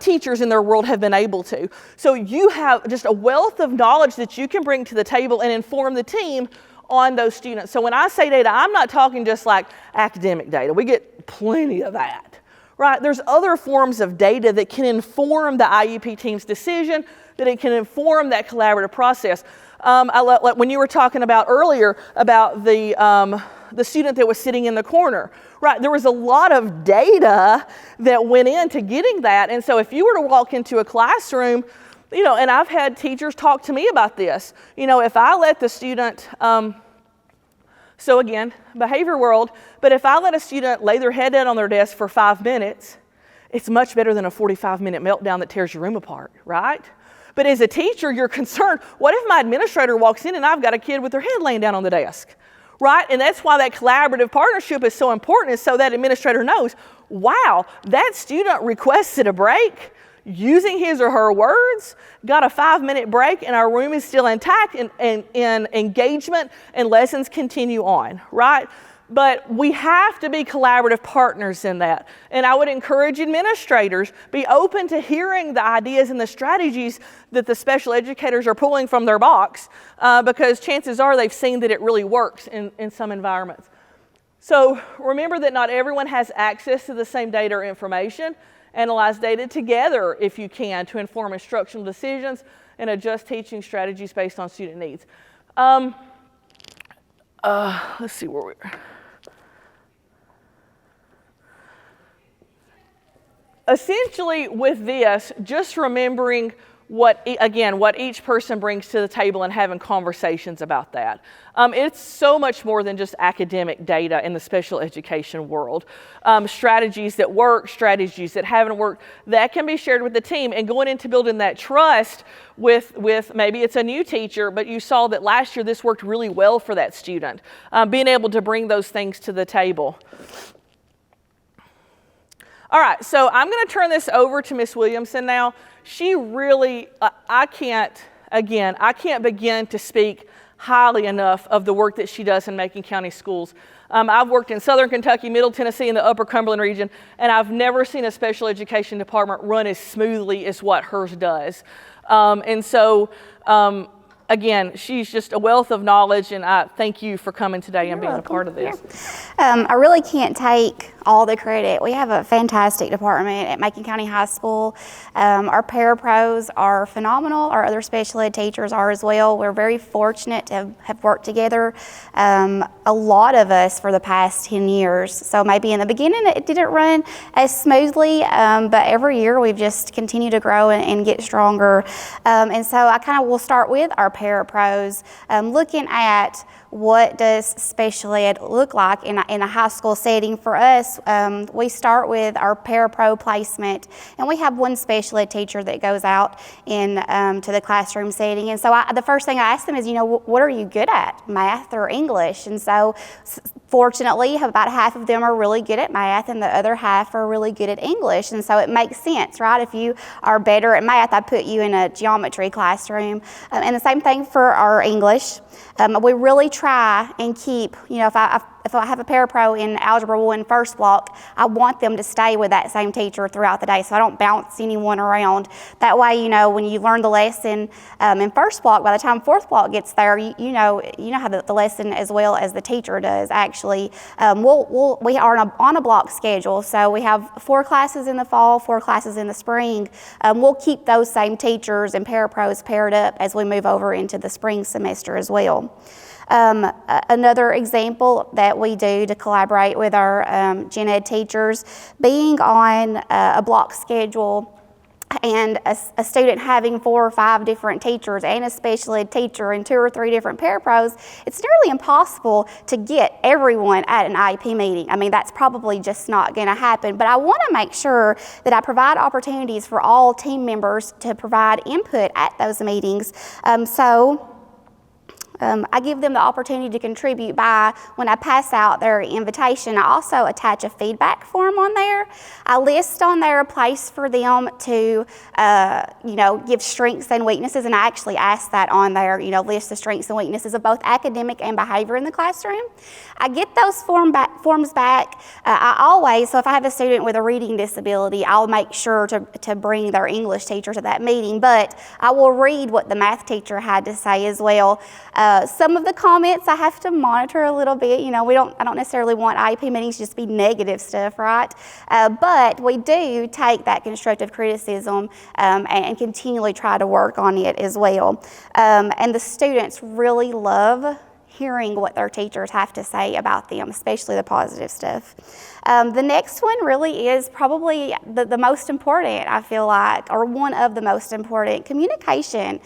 teachers in their world have been able to. So you have just a wealth of knowledge that you can bring to the table and inform the team on those students. So when I say data, I'm not talking just like academic data. We get plenty of that, right? There's other forms of data that can inform the IEP team's decision, that it can inform that collaborative process. When you were talking about earlier about the student that was sitting in the corner, right? There was a lot of data that went into getting that. And so if you were to walk into a classroom, and I've had teachers talk to me about this, if I let the student, so again, behavior world, but if I let a student lay their head down on their desk for 5 minutes, it's much better than a 45-minute meltdown that tears your room apart, right? But as a teacher, you're concerned, what if my administrator walks in and I've got a kid with their head laying down on the desk, right? And that's why that collaborative partnership is so important, is so that administrator knows, wow, that student requested a break using his or her words, got a 5-minute break, and our room is still intact, and engagement and lessons continue on, right? But we have to be collaborative partners in that. And I would encourage administrators, be open to hearing the ideas and the strategies that the special educators are pulling from their box, because chances are they've seen that it really works in some environments. So remember that not everyone has access to the same data or information. Analyze data together if you can to inform instructional decisions and adjust teaching strategies based on student needs. Let's see where we're. Essentially with this, just remembering what each person brings to the table and having conversations about that. It's so much more than just academic data in the special education world. Strategies that work, strategies that haven't worked, that can be shared with the team, and going into building that trust with maybe it's a new teacher, but you saw that last year this worked really well for that student. Being able to bring those things to the table. All right, so I'm going to turn this over to Ms. Williamson now. She really, I can't begin to speak highly enough of the work that she does in Macon County schools. I've worked in Southern Kentucky, Middle Tennessee, and the Upper Cumberland region, and I've never seen a special education department run as smoothly as what hers does. Again, she's just a wealth of knowledge, and I thank you for coming today and being a part of this. Yeah. I really can't take all the credit. We have a fantastic department at Macon County High School. Our parapros are phenomenal. Our other special ed teachers are as well. We're very fortunate to have worked together, a lot of us, for the past 10 years. So maybe in the beginning it didn't run as smoothly, but every year we've just continued to grow and get stronger. And so I kind of will start with our parapros, looking at what does special ed look like in a high school setting. For us, we start with our parapro placement, and we have one special ed teacher that goes out to the classroom setting. And so the first thing I ask them is, what are you good at, math or English? And so fortunately, about half of them are really good at math, and the other half are really good at English. And so it makes sense, right? If you are better at math, I put you in a geometry classroom. And the same thing for our English. We really try and keep, if I have a parapro in Algebra 1 first block, I want them to stay with that same teacher throughout the day, so I don't bounce anyone around. That way, when you learn the lesson in first block, by the time fourth block gets there, you know how the lesson as well as the teacher does. Actually, we are on a block schedule, so we have 4 classes in the fall, 4 classes in the spring. We'll keep those same teachers and parapros paired up as we move over into the spring semester as well. Another example that we do to collaborate with our gen ed teachers, being on a block schedule and a student having 4 or 5 different teachers and a special ed teacher and 2 or 3 different parapros, it's nearly impossible to get everyone at an IEP meeting. I mean, that's probably just not going to happen, but I want to make sure that I provide opportunities for all team members to provide input at those meetings. I give them the opportunity to contribute by, when I pass out their invitation, I also attach a feedback form on there. I list on there a place for them to, give strengths and weaknesses, and I actually ask that on there, list the strengths and weaknesses of both academic and behavior in the classroom. I get those forms back. I always, so if I have a student with a reading disability, I'll make sure to bring their English teacher to that meeting, but I will read what the math teacher had to say as well. Some of the comments I have to monitor a little bit. I don't necessarily want IEP meetings to just be negative stuff, right? But we do take that constructive criticism and continually try to work on it as well. And the students really love hearing what their teachers have to say about them, especially the positive stuff. The next one really is probably the most important, I feel like, or one of the most important, communication.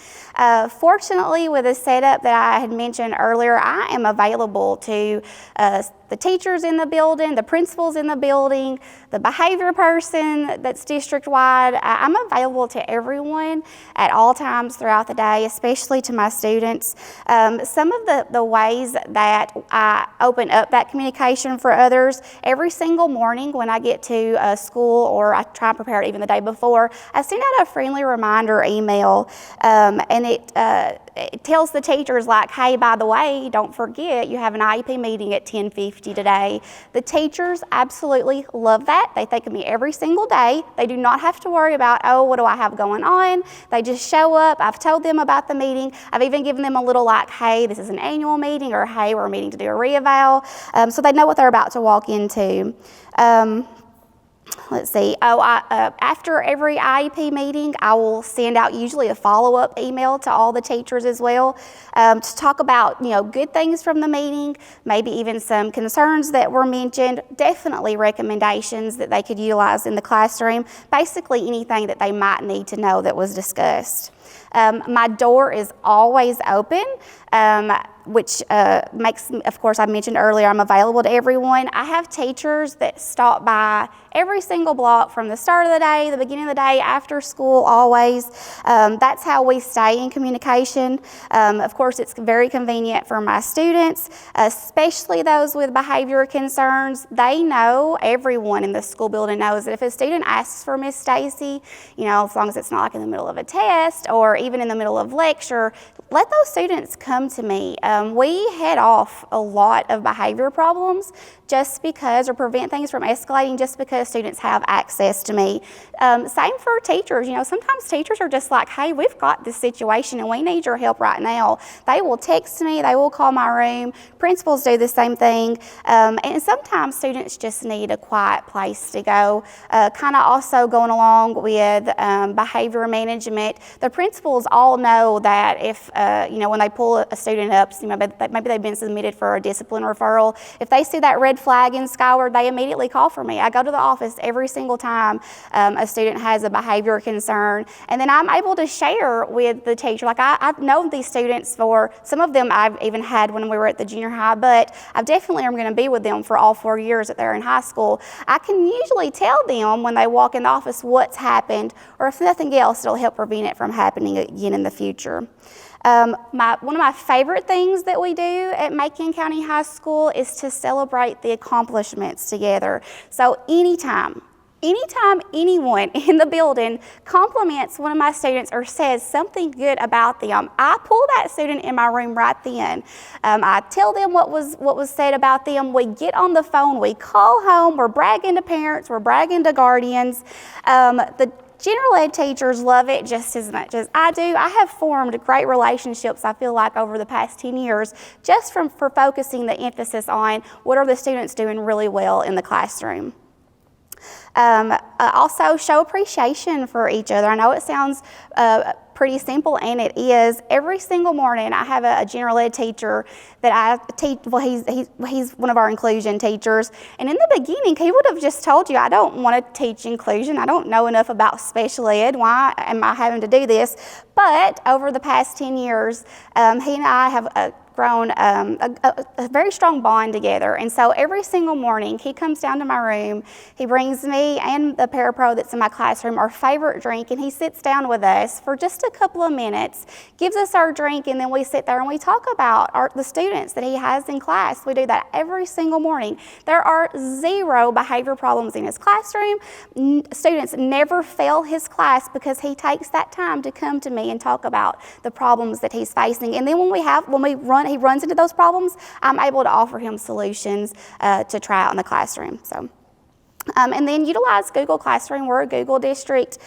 Fortunately, with the setup that I had mentioned earlier, I am available to the teachers in the building, the principals in the building, the behavior person that's district-wide. I'm available to everyone at all times throughout the day, especially to my students. Some of the ways that I open up that communication for others, every single morning when I get to school, or I try and prepare it even the day before, I send out a friendly reminder email, and it tells the teachers, like, hey, by the way, don't forget you have an IEP meeting at 10:50 today. The teachers absolutely love that. They think of me every single day. They do not have to worry about, oh, what do I have going on? They just show up. I've told them about the meeting. I've even given them a little, like, hey, this is an annual meeting, or hey, we're meeting to do a re-eval. So they know what they're about to walk into. Let's see. After every IEP meeting, I will send out usually a follow-up email to all the teachers as well, to talk about good things from the meeting, maybe even some concerns that were mentioned, definitely recommendations that they could utilize in the classroom, basically anything that they might need to know that was discussed. My door is always open, which makes, of course, I mentioned earlier, I'm available to everyone. I have teachers that stop by every single block from the start of the day, the beginning of the day, after school, always. That's how we stay in communication. Of course, it's very convenient for my students, especially those with behavior concerns. They know, everyone in the school building knows that if a student asks for Miss Stacy, as long as it's not like in the middle of a test or even in the middle of lecture, let those students come to me. We head off a lot of behavior problems just because, or prevent things from escalating just because students have access to me. Same for teachers. Sometimes teachers are just like, hey, we've got this situation and we need your help right now. They will text me, they will call my room. Principals do the same thing. And sometimes students just need a quiet place to go. Kind of also going along with behavior management. The principals all know that if, when they pull a student up, maybe they've been submitted for a discipline referral, if they see that red flag in Skyward, they immediately call for me. I go to the office every single time a student has a behavior concern, and then I'm able to share with the teacher. Like, I've known these students for, some of them I've even had when we were at the junior high, but I definitely am going to be with them for all 4 years that they're in high school. I can usually tell them when they walk in the office what's happened, or if nothing else, it'll help prevent it from happening again in the future. One of my favorite things that we do at Macon County High School is to celebrate the accomplishments together. So anytime anyone in the building compliments one of my students or says something good about them, I pull that student in my room right then. I tell them what was said about them. We get on the phone, we call home, we're bragging to parents, we're bragging to guardians. The general ed teachers love it just as much as I do. I have formed great relationships, I feel like, over the past 10 years just for focusing the emphasis on what are the students doing really well in the classroom. Also show appreciation for each other. I know it sounds pretty simple, and it is. Every single morning I have a general ed teacher that I teach. Well, he's one of our inclusion teachers, and in the beginning he would have just told you, I don't want to teach inclusion, I don't know enough about special ed, why am I having to do this? But over the past 10 years, he and I have grown a very strong bond together. And so every single morning he comes down to my room, he brings me and the parapro that's in my classroom our favorite drink, and he sits down with us for just a couple of minutes, gives us our drink, and then we sit there and we talk about the students that he has in class. We do that every single morning. There are zero behavior problems in his classroom. Students never fail his class because he takes that time to come to me and talk about the problems that he's facing. And then he runs into those problems, I'm able to offer him solutions to try out in the classroom. So. And then utilize Google Classroom. We're a Google district.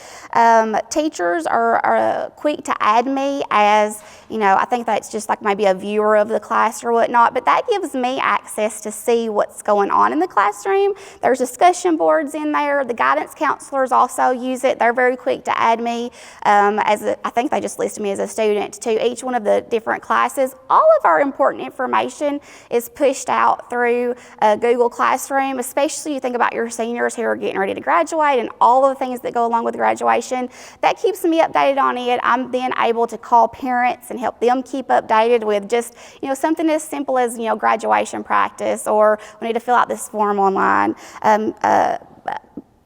Teachers are quick to add me as, I think that's just like maybe a viewer of the class or whatnot, but that gives me access to see what's going on in the classroom. There's discussion boards in there. The guidance counselors also use it. They're very quick to add me I think they just listed me as a student to each one of the different classes. All of our important information is pushed out through Google Classroom, especially you think about your seniors who are getting ready to graduate and all of the things that go along with graduation. That keeps me updated on it. I'm then able to call parents and help them keep updated with just, something as simple as, graduation practice, or we need to fill out this form online.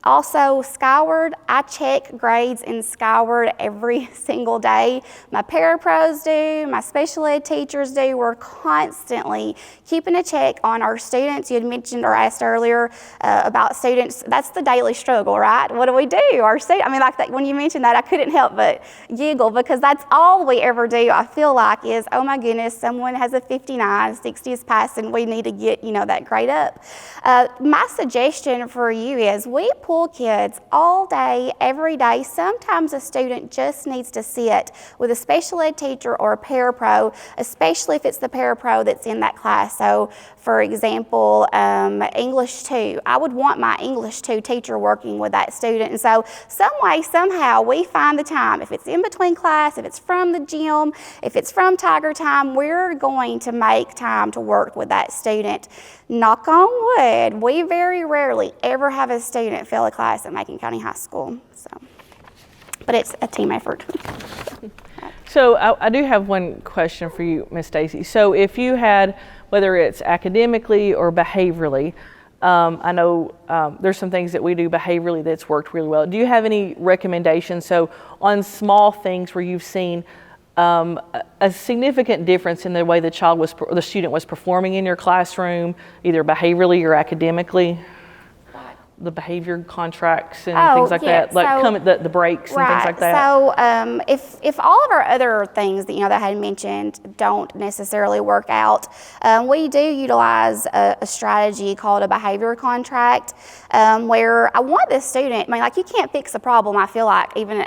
Also, Skyward, I check grades in Skyward every single day. My parapros do, my special ed teachers do. We're constantly keeping a check on our students. You had mentioned or asked earlier about students. That's the daily struggle, right? What do we do? When you mentioned that, I couldn't help but giggle because that's all we ever do, I feel like, is, oh my goodness, someone has a 59, 60 is passing, we need to get, that grade up. My suggestion for you is we pull kids all day, every day. Sometimes a student just needs to sit with a special ed teacher or a parapro, especially if it's the parapro that's in that class. So, for example, English 2. I would want my English 2 teacher working with that student. And so, some way, somehow, we find the time. If it's in between class, if it's from the gym, if it's from Tiger Time, we're going to make time to work with that student. Knock on wood, we very rarely ever have a student fail a class at Macon County High School. But it's a team effort. So I do have one question for you, Ms. Stacy. So if you had, whether it's academically or behaviorally, I know there's some things that we do behaviorally that's worked really well. Do you have any recommendations? So on small things where you've seen a significant difference in the way the student was performing in your classroom, either behaviorally or academically? The behavior contracts and things like that, the breaks and things like that. So if all of our other things that that I had mentioned don't necessarily work out, we do utilize a strategy called a behavior contract, where I want this student. You can't fix a problem. I feel like even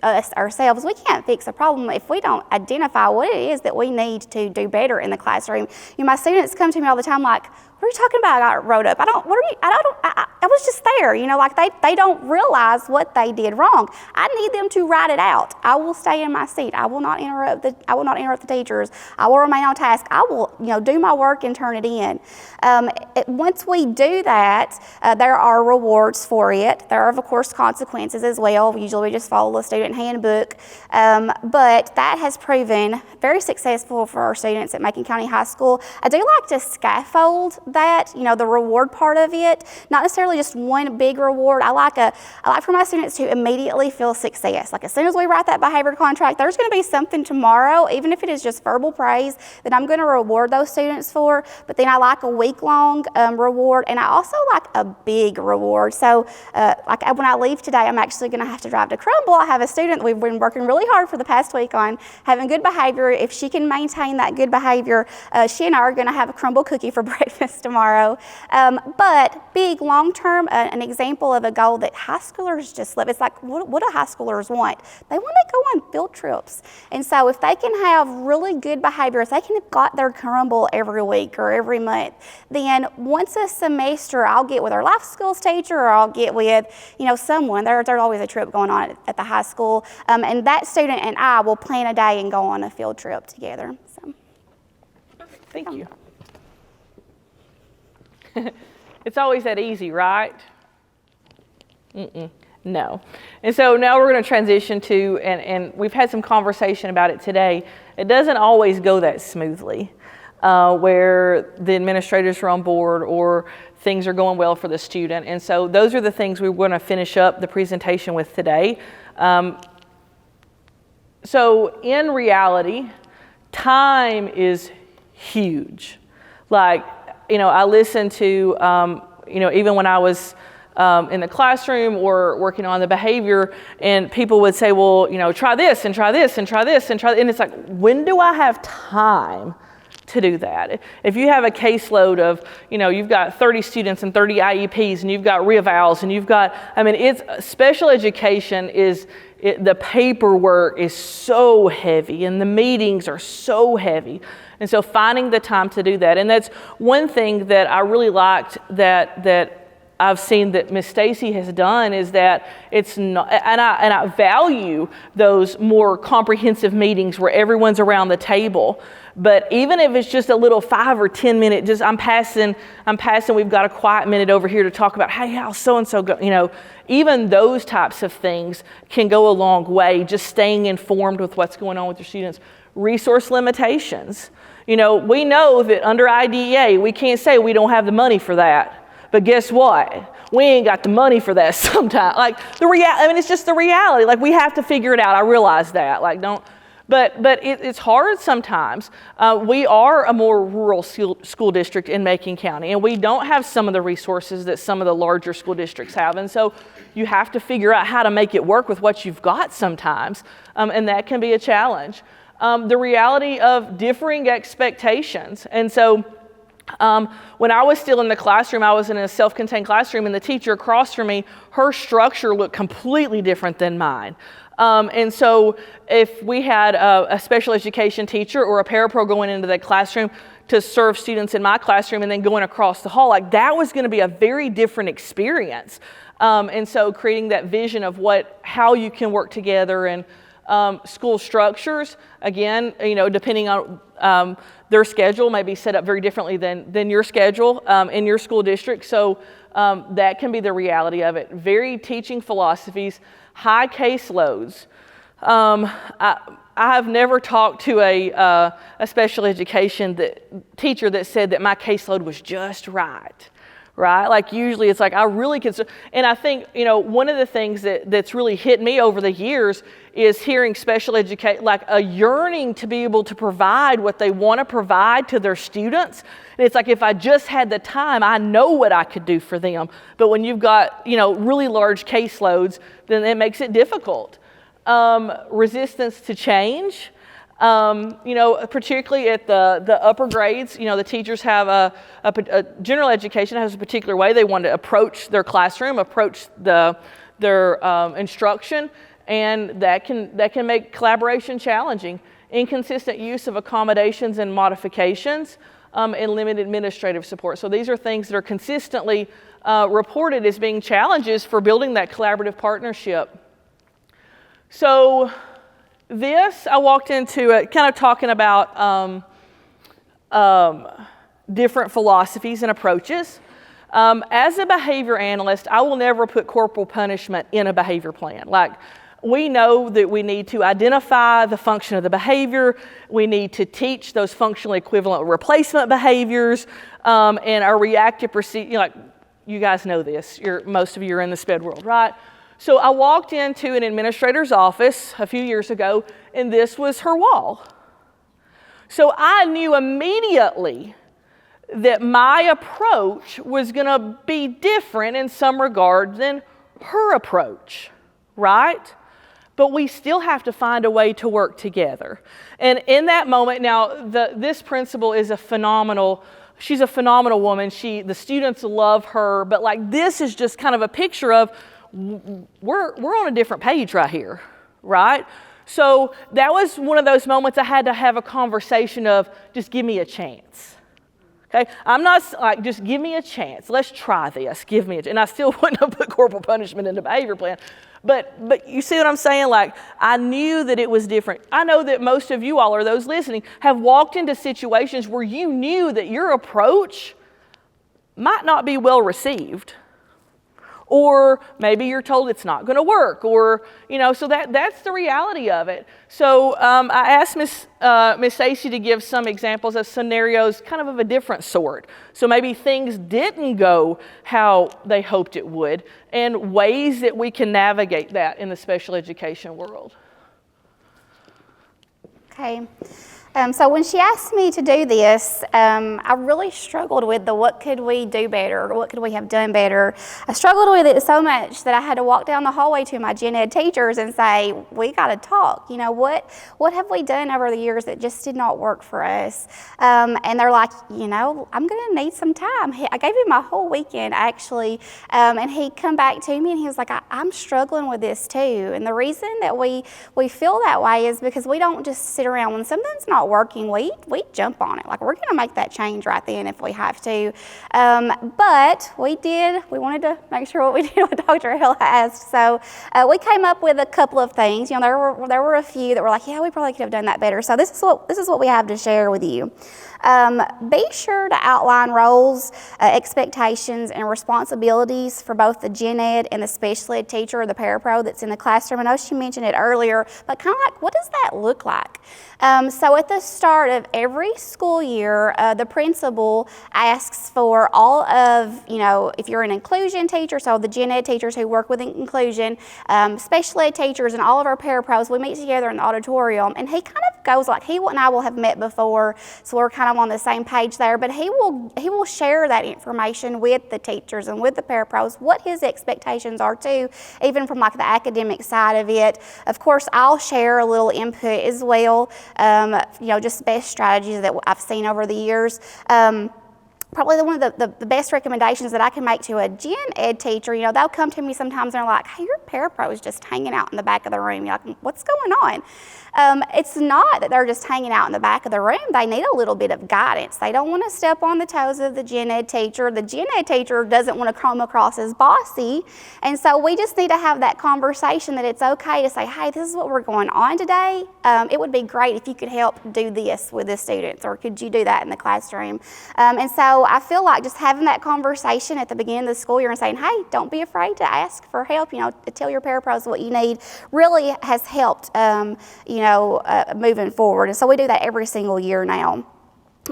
us ourselves, we can't fix a problem if we don't identify what it is that we need to do better in the classroom. My students come to me all the time like, what are you talking about? I got wrote up. I was just there, they don't realize what they did wrong. I need them to write it out. I will stay in my seat. I will not interrupt the teachers. I will remain on task. I will, do my work and turn it in. Once we do that, there are rewards for it. There are, of course, consequences as well. Usually we just follow the student handbook. But that has proven very successful for our students at Macon County High School. I do like to scaffold that, the reward part of it, not necessarily just one big reward. I like for my students to immediately feel success. As soon as we write that behavior contract, there's going to be something tomorrow, even if it is just verbal praise, that I'm going to reward those students for. But then I like a week-long reward, and I also like a big reward. So when I leave today, I'm actually going to have to drive to Crumble. I have a student we've been working really hard for the past week on having good behavior. If she can maintain that good behavior, she and I are going to have a Crumble cookie for breakfast tomorrow. But big, long-term, an example of a goal that high schoolers just live. It's like, what do high schoolers want? They want to go on field trips. And so if they can have really good behavior, if they can have got their Crumble every week or every month, then once a semester, I'll get with our life skills teacher, or I'll get with, someone. There's always a trip going on at the high school. And that student and I will plan a day and go on a field trip together. So. Thank you. It's always that easy, right? No. And so now we're going to transition to, and we've had some conversation about it today, it doesn't always go that smoothly, where the administrators are on board or things are going well for the student. And so those are the things we're going to finish up the presentation with today. So in reality, time is huge. Like, I listened to, even when I was in the classroom or working on the behavior, and people would say, well, try this and try this and try this and try, and it's like, when do I have time to do that? If you have a caseload of, you've got 30 students and 30 IEPs, and you've got reevals, and you've got, it's special education the paperwork is so heavy, and the meetings are so heavy. And so finding the time to do that, and that's one thing that I really liked that I've seen that Miss Stacy has done, is that it's not, and I value those more comprehensive meetings where everyone's around the table. But even if it's just a little 5 or 10 minute, just I'm passing, we've got a quiet minute over here to talk about, hey, how's so-and-so go? Even those types of things can go a long way, just staying informed with what's going on with your students. Resource limitations. We know that under IDEA, we can't say we don't have the money for that. But guess what? We ain't got the money for that sometimes. Like it's just the reality. Like, we have to figure it out. I realize that. But it's hard sometimes. We are a more rural school district in Macon County, and we don't have some of the resources that some of the larger school districts have. And so you have to figure out how to make it work with what you've got sometimes, and that can be a challenge. The reality of differing expectations. And so when I was still in the classroom, I was in a self-contained classroom, and the teacher across from me, her structure looked completely different than mine. And so if we had a special education teacher or a parapro going into that classroom to serve students in my classroom and then going across the hall, that was going to be a very different experience. And so creating that vision of how you can work together, and school structures, again, depending on their schedule may be set up very differently than your schedule in your school district. So that can be the reality of it. Varied teaching philosophies, high caseloads. I have never talked to a special education teacher that said that my caseload was just right. Right? Usually it's I really consider, and I think, one of the things that's really hit me over the years is hearing special education, a yearning to be able to provide what they want to provide to their students. And it's if I just had the time, I know what I could do for them. But when you've got, really large caseloads, then it makes it difficult. Resistance to change. Particularly at the upper grades, the teachers have a general education has a particular way they want to approach their classroom, approach their instruction, and that can make collaboration challenging. Inconsistent use of accommodations and modifications, and limited administrative support. So these are things that are consistently reported as being challenges for building that collaborative partnership. So I walked into it kind of talking about different philosophies and approaches. As a behavior analyst, I will never put corporal punishment in a behavior plan. We know that we need to identify the function of the behavior. We need to teach those functionally equivalent replacement behaviors, and our reactive procedure. You guys know this. Most of you are in the SPED world, right? So I walked into an administrator's office a few years ago, and this was her wall. So I knew immediately that my approach was going to be different in some regard than her approach, right? But we still have to find a way to work together. And in that moment, now this principal is she's a phenomenal woman. The students love her, but this is just kind of a picture of we're on a different page right here, right? So that was one of those moments I had to have a conversation of, just give me a chance. Okay, I'm not just give me a chance. Let's try this. Give me a chance. And I still wouldn't have put corporal punishment in the behavior plan. But you see what I'm saying? I knew that it was different. I know that most of you all, or those listening, have walked into situations where you knew that your approach might not be well received. or maybe you're told it's not going to work, or, so that's the reality of it. So I asked Miss Stacy to give some examples of scenarios kind of a different sort. So maybe things didn't go how they hoped it would, and ways that we can navigate that in the special education world. Okay. So when she asked me to do this, I really struggled with what could we do better, or what could we have done better. I struggled with it so much that I had to walk down the hallway to my gen ed teachers and say, we got to talk. What have we done over the years that just did not work for us? And they're like, I'm going to need some time. I gave him my whole weekend, actually, and he come back to me and he was like, I'm struggling with this too. And the reason that we feel that way is because we don't just sit around when something's not working, we jump on it. Like, we're going to make that change right then if we have to. But we wanted to make sure what we did what Dr. Hill asked. So we came up with a couple of things. There were a few that were like, yeah, we probably could have done that better. So this is what we have to share with you. Be sure to outline roles, expectations, and responsibilities for both the gen ed and the special ed teacher or the parapro that's in the classroom. I know she mentioned it earlier, but kind of like, what does that look like? So at the start of every school year, the principal asks for all of, if you're an inclusion teacher, so the gen ed teachers who work with inclusion, special ed teachers, and all of our parapros, we meet together in the auditorium, and he kind of goes like, he and I will have met before, so we're kind of on the same page there, but he will share that information with the teachers and with the parapros, what his expectations are too, even from like the academic side of it. Of course, I'll share a little input as well, just best strategies that I've seen over the years. Probably one of the best recommendations that I can make to a gen ed teacher, they'll come to me sometimes and they're like, hey, your parapro is just hanging out in the back of the room. You're like, what's going on? It's not that they're just hanging out in the back of the room. They need a little bit of guidance. They don't want to step on the toes of the gen ed teacher. The gen ed teacher doesn't want to come across as bossy. And so we just need to have that conversation that it's okay to say, hey, this is what we're going on today. It would be great if you could help do this with the students, or could you do that in the classroom? And so I feel like just having that conversation at the beginning of the school year and saying, hey, don't be afraid to ask for help, to tell your parapros what you need, really has helped, moving forward. And so we do that every single year now.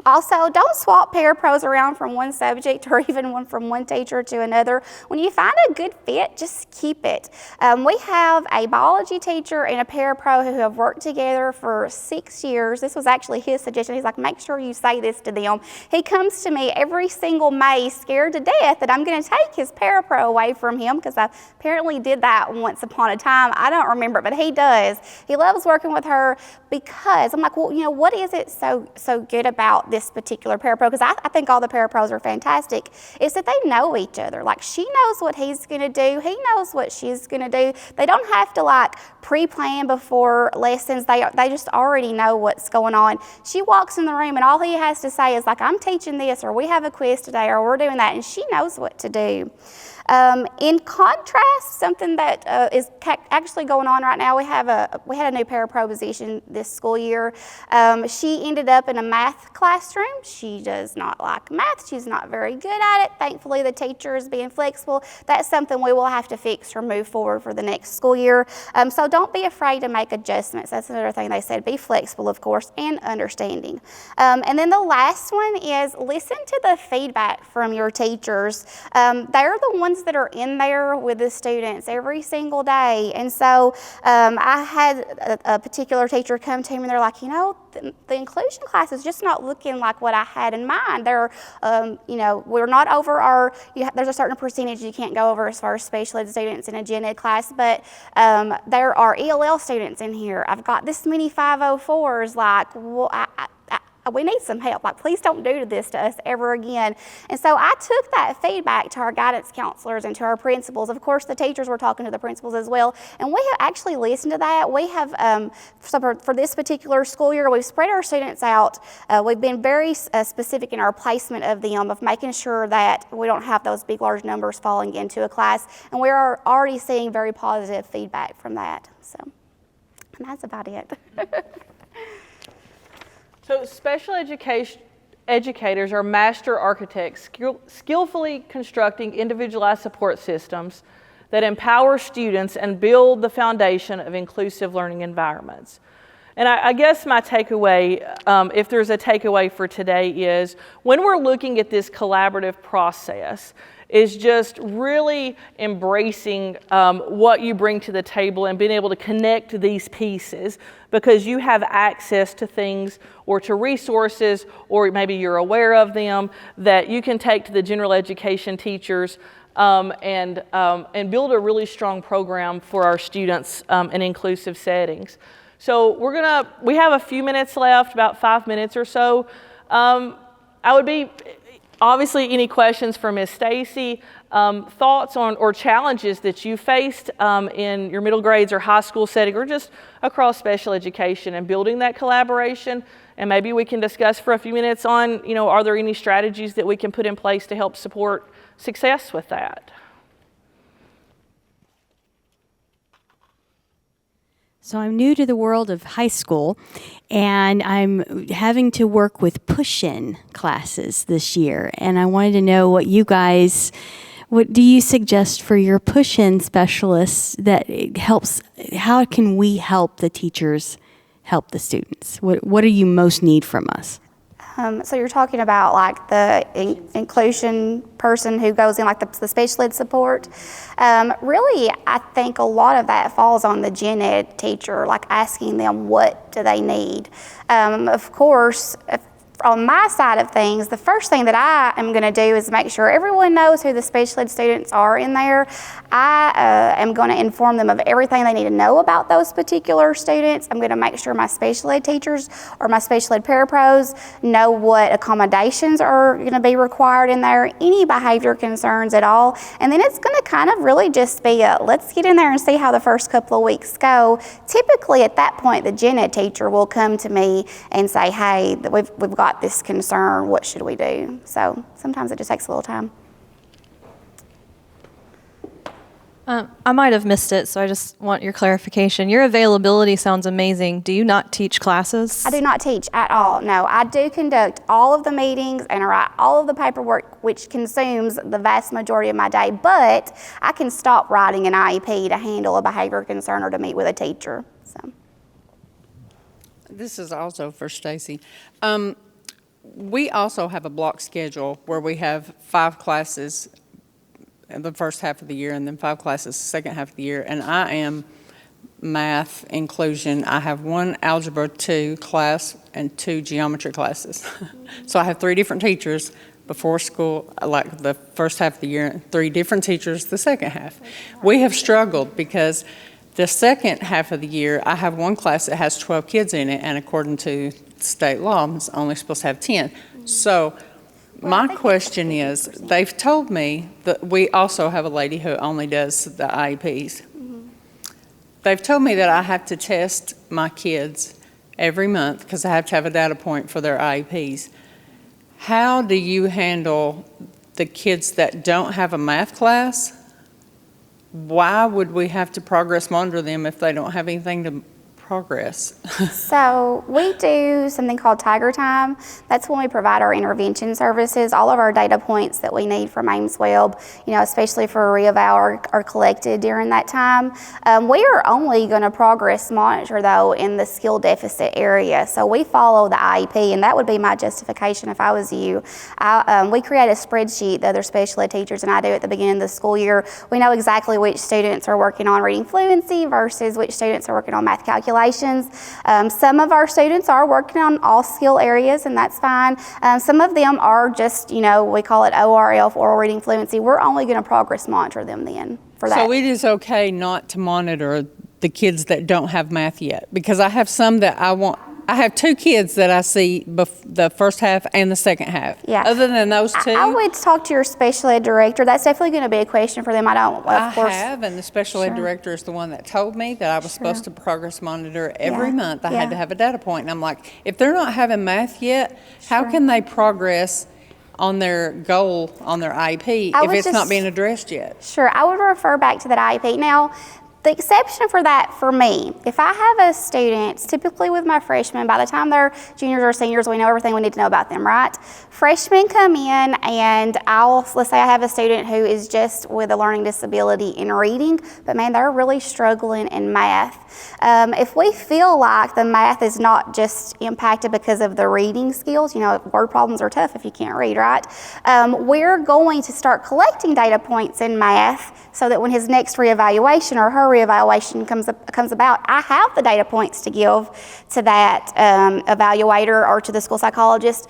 Also, don't swap parapros around from one subject or even from one teacher to another. When you find a good fit, just keep it. We have a biology teacher and a parapro who have worked together for 6 years. This was actually his suggestion. He's like, make sure you say this to them. He comes to me every single May scared to death that I'm going to take his parapro away from him, because I apparently did that once upon a time. I don't remember, but he does. He loves working with her because I'm like, well, what is it so good about this particular parapro? Because I think all the parapros are fantastic, is that they know each other. Like, she knows what he's going to do. He knows what she's going to do. They don't have to pre-plan before lessons. They just already know what's going on. She walks in the room and all he has to say is like, I'm teaching this, or we have a quiz today, or we're doing that, and she knows what to do. In contrast, something that is actually going on right now, we had a new parapro position this school year. She ended up in a math classroom. She does not like math. She's not very good at it. Thankfully, the teacher is being flexible. That's something we will have to fix or move forward for the next school year. So don't be afraid to make adjustments. That's another thing they said. Be flexible, of course, and understanding. And then the last one is listen to the feedback from your teachers. They're the ones that are in there with the students every single day. And so I had a particular teacher come to me and they're like, the inclusion class is just not looking like what I had in mind. We're not over there's a certain percentage you can't go over as far as special ed students in a gen ed class, but there are ELL students in here. I've got this many 504s, we need some help. Please don't do this to us ever again. And so I took that feedback to our guidance counselors and to our principals. Of course, the teachers were talking to the principals as well. And we have actually listened to that. We have, for this particular school year, we've spread our students out. We've been very specific in our placement of them, of making sure that we don't have those big, large numbers falling into a class. And we are already seeing very positive feedback from that. So, and that's about it. So special education educators are master architects, skillfully constructing individualized support systems that empower students and build the foundation of inclusive learning environments. And I guess my takeaway, if there's a takeaway for today, is when we're looking at this collaborative process, is just really embracing what you bring to the table and being able to connect these pieces, because you have access to things or to resources, or maybe you're aware of them, that you can take to the general education teachers and build a really strong program for our students in inclusive settings. So we have a few minutes left, about 5 minutes or so. I would be, obviously, any questions for Ms. Stacy, thoughts on or challenges that you faced in your middle grades or high school setting, or just across special education and building that collaboration. And maybe we can discuss for a few minutes on, are there any strategies that we can put in place to help support success with that? So I'm new to the world of high school, and I'm having to work with push-in classes this year. And I wanted to know what do you suggest for your push-in specialists that helps? How can we help the teachers help the students? What do you most need from us? So you're talking about like the inclusion person who goes in, like the special ed support. Really, I think a lot of that falls on the gen ed teacher, like asking them what do they need. Of course, on my side of things, the first thing that I am going to do is make sure everyone knows who the special ed students are in there. I am going to inform them of everything they need to know about those particular students. I'm going to make sure my special ed teachers or my special ed parapros know what accommodations are going to be required in there, any behavior concerns at all. And then it's going to kind of really just be let's get in there and see how the first couple of weeks go. Typically at that point, the gen ed teacher will come to me and say, hey, we've got this concern, what should we do? So sometimes it just takes a little time. I might have missed it, so I just want your clarification. Your availability sounds amazing. Do you not teach classes? I do not teach at all, no. I do conduct all of the meetings and write all of the paperwork, which consumes the vast majority of my day, but I can stop writing an IEP to handle a behavior concern or to meet with a teacher. So. This is also for Stacy. We also have a block schedule where we have 5 classes in the first half of the year and then 5 classes the second half of the year. And I am math inclusion. I have 1 algebra 2 class and 2 geometry classes. So I have 3 different teachers before school, like the first half of the year, and 3 different teachers the second half. We have struggled because the second half of the year, I have 1 class that has 12 kids in it, and according to state law, it's only supposed to have 10. So my question is, they've told me that we also have a lady who only does the IEPs. They've told me that I have to test my kids every month because I have to have a data point for their IEPs. How do you handle the kids that don't have a math class? Why would we have to progress monitor them if they don't have anything to progress? So we do something called Tiger Time. That's when we provide our intervention services. All of our data points that we need from Ames Web, especially for a reeval, are collected during that time. We are only going to progress monitor, though, in the skill deficit area. So we follow the IEP, and that would be my justification if I was you. We create a spreadsheet, the other special ed teachers and I do at the beginning of the school year. We know exactly which students are working on reading fluency versus which students are working on math calculation. Some of our students are working on all skill areas, and that's fine. Some of them are just, we call it ORL, oral reading fluency. We're only going to progress monitor them then for that. So it is okay not to monitor the kids that don't have math yet, because I have some that I have 2 kids that I see the first half and the second half. Yeah. Other than those 2. I would talk to your special ed director. That's definitely going to be a question for them. I have, and the special ed director is the one that told me that I was supposed to progress monitor every month. I had to have a data point. And I'm like, if they're not having math yet, how can they progress on their goal, on their IEP, if it's not being addressed yet? Sure. I would refer back to that IEP. Now, The exception for that for me, if I have a student, typically with my freshmen, by the time they're juniors or seniors, we know everything we need to know about them, right? Freshmen come in and let's say I have a student who is just with a learning disability in reading, but man, they're really struggling in math. If we feel like the math is not just impacted because of the reading skills, word problems are tough if you can't read, right? We're going to start collecting data points in math so that when his next reevaluation or her reevaluation comes about, I have the data points to give to that evaluator or to the school psychologist.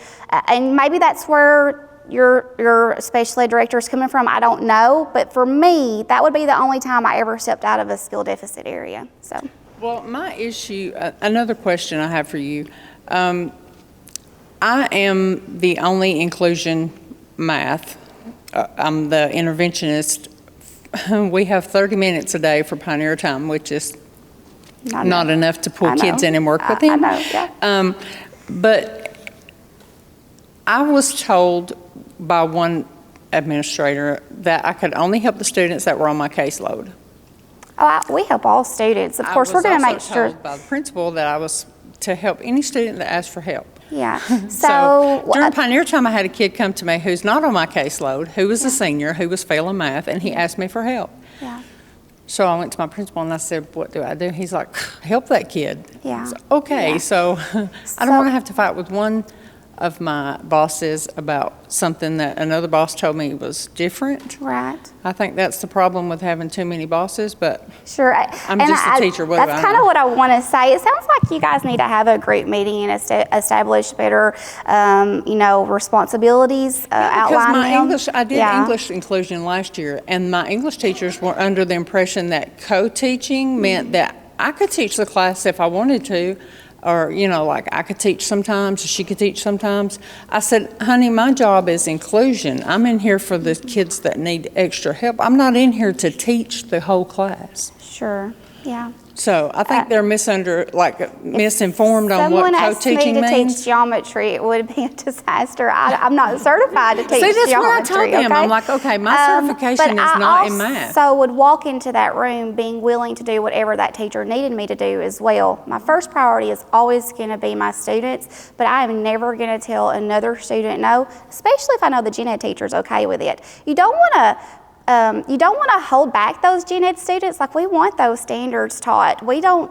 And maybe that's where your special ed director is coming from. I don't know. But for me, that would be the only time I ever stepped out of a skill deficit area. So. Well, my issue, another question I have for you. I am the only inclusion math. I'm the interventionist. We have 30 minutes a day for Pioneer Time, which is not enough to pull kids in and work with them. I know, yeah. But I was told by one administrator that I could only help the students that were on my caseload. We help all students. Of course, we're going to make sure. I was also told by the principal that I was to help any student that asked for help. Yeah. So during Pioneer Time, I had a kid come to me who's not on my caseload, who was a senior, who was failing math, and he asked me for help. Yeah. So I went to my principal and I said, what do I do? He's like, help that kid. Yeah. So, okay, Yeah. so I don't want to have to fight with one of my bosses about something that another boss told me was different. Right. I think that's the problem with having too many bosses, but Sure. I'm just a teacher. What do That's I kind know? of what I want to say. It sounds like you guys need to have a group meeting and establish better, responsibilities, outline them. I did English inclusion last year, and my English teachers were under the impression that co-teaching meant that I could teach the class if I wanted to, or, like I could teach sometimes, she could teach sometimes. I said, honey, my job is inclusion. I'm in here for the kids that need extra help. I'm not in here to teach the whole class. Sure. Yeah. So I think they're misinformed on what co-teaching someone asked me to means. teach geometry, it would be a disaster. I'm not certified to teach geometry. See, that's what I told them. I'm like, okay, my certification is not in math. So would walk into that room being willing to do whatever that teacher needed me to do as well. My first priority is always going to be my students, but I am never going to tell another student no, especially if I know the gen ed teacher's okay with it. You don't want to hold back those gen ed students. Like, we want those standards taught. We don't,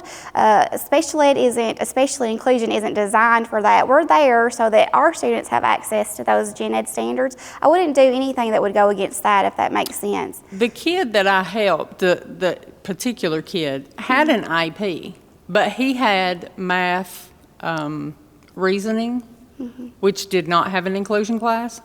special inclusion isn't designed for that. We're there so that our students have access to those gen ed standards. I wouldn't do anything that would go against that, if that makes sense. The kid that I helped, the particular kid, had an IEP, but he had math reasoning, which did not have an inclusion class.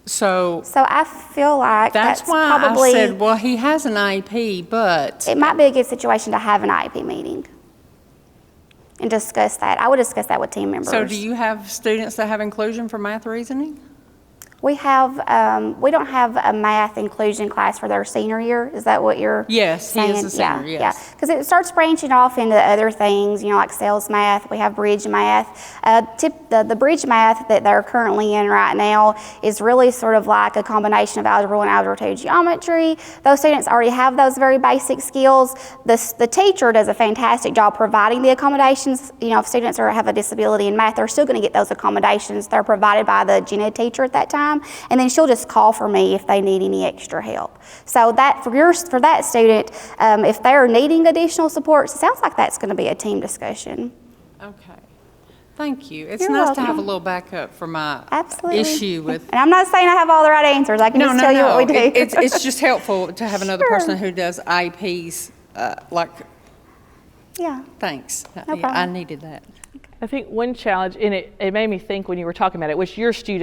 So I feel like that's why probably, I said, well, he has an IEP, but it might be a good situation to have an IEP meeting and discuss that. I would discuss that with team members. So do you have students that have inclusion for math reasoning? We don't have a math inclusion class for their senior year. Is that what you're Yes, saying? he is a senior, yes. Yeah, because it starts branching off into other things, like sales math. We have bridge math. The bridge math that they're currently in right now is really sort of like a combination of Algebra 1 and Algebra 2 geometry. Those students already have those very basic skills. The teacher does a fantastic job providing the accommodations. If students have a disability in math, they're still going to get those accommodations. They're provided by the gen ed teacher at that time. And then she'll just call for me if they need any extra help. So that for that student, if they're needing additional support, it sounds like that's going to be a team discussion. Okay. Thank you. It's You're nice welcome. to have a little backup for my Absolutely. issue with. And I'm not saying I have all the right answers. I can just tell you what we do. It's just helpful to have another Sure. person who does IEPs. Yeah. Thanks. No Yeah, I problem. needed that. I think one challenge, and it made me think when you were talking about it, which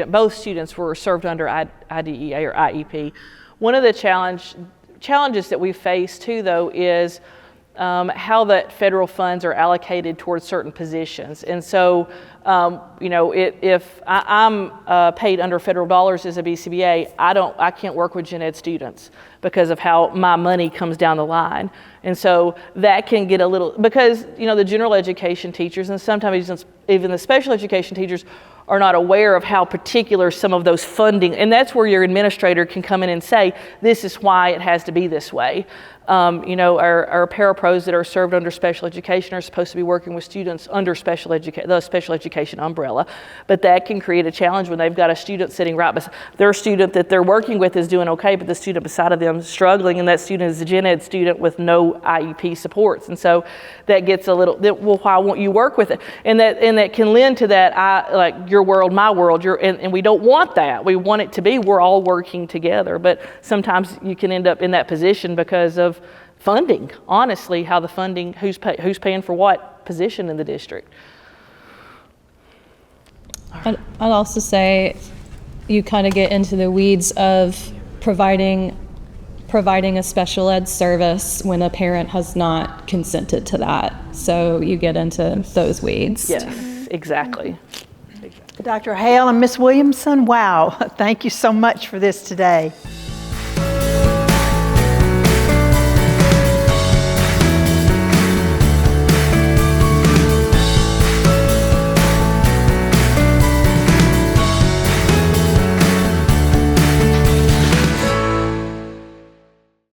both students were served under IDEA or IEP. One of the challenges that we face too, though, is how that federal funds are allocated towards certain positions. And so, if I'm paid under federal dollars as a BCBA, I can't work with gen ed students because of how my money comes down the line. And so that can get a little, because the general education teachers and sometimes even the special education teachers are not aware of how particular some of those funding, and that's where your administrator can come in and say, this is why it has to be this way. Our parapros that are served under special education are supposed to be working with students under the special education umbrella, but that can create a challenge when they've got a student sitting right beside their student that they're working with is doing okay, but the student beside of them is struggling, and that student is a gen ed student with no IEP supports, and so that gets a little. Well, why won't you work with it? And that can lend to that like your world, my world. And we don't want that. We want it to be we're all working together, but sometimes you can end up in that position because of funding, honestly, how the funding, who's paying for what position in the district. I'd also say you kind of get into the weeds of providing a special ed service when a parent has not consented to that. So you get into those weeds. Yes, exactly. Dr. Hale and Ms. Williamson, wow, thank you so much for this today.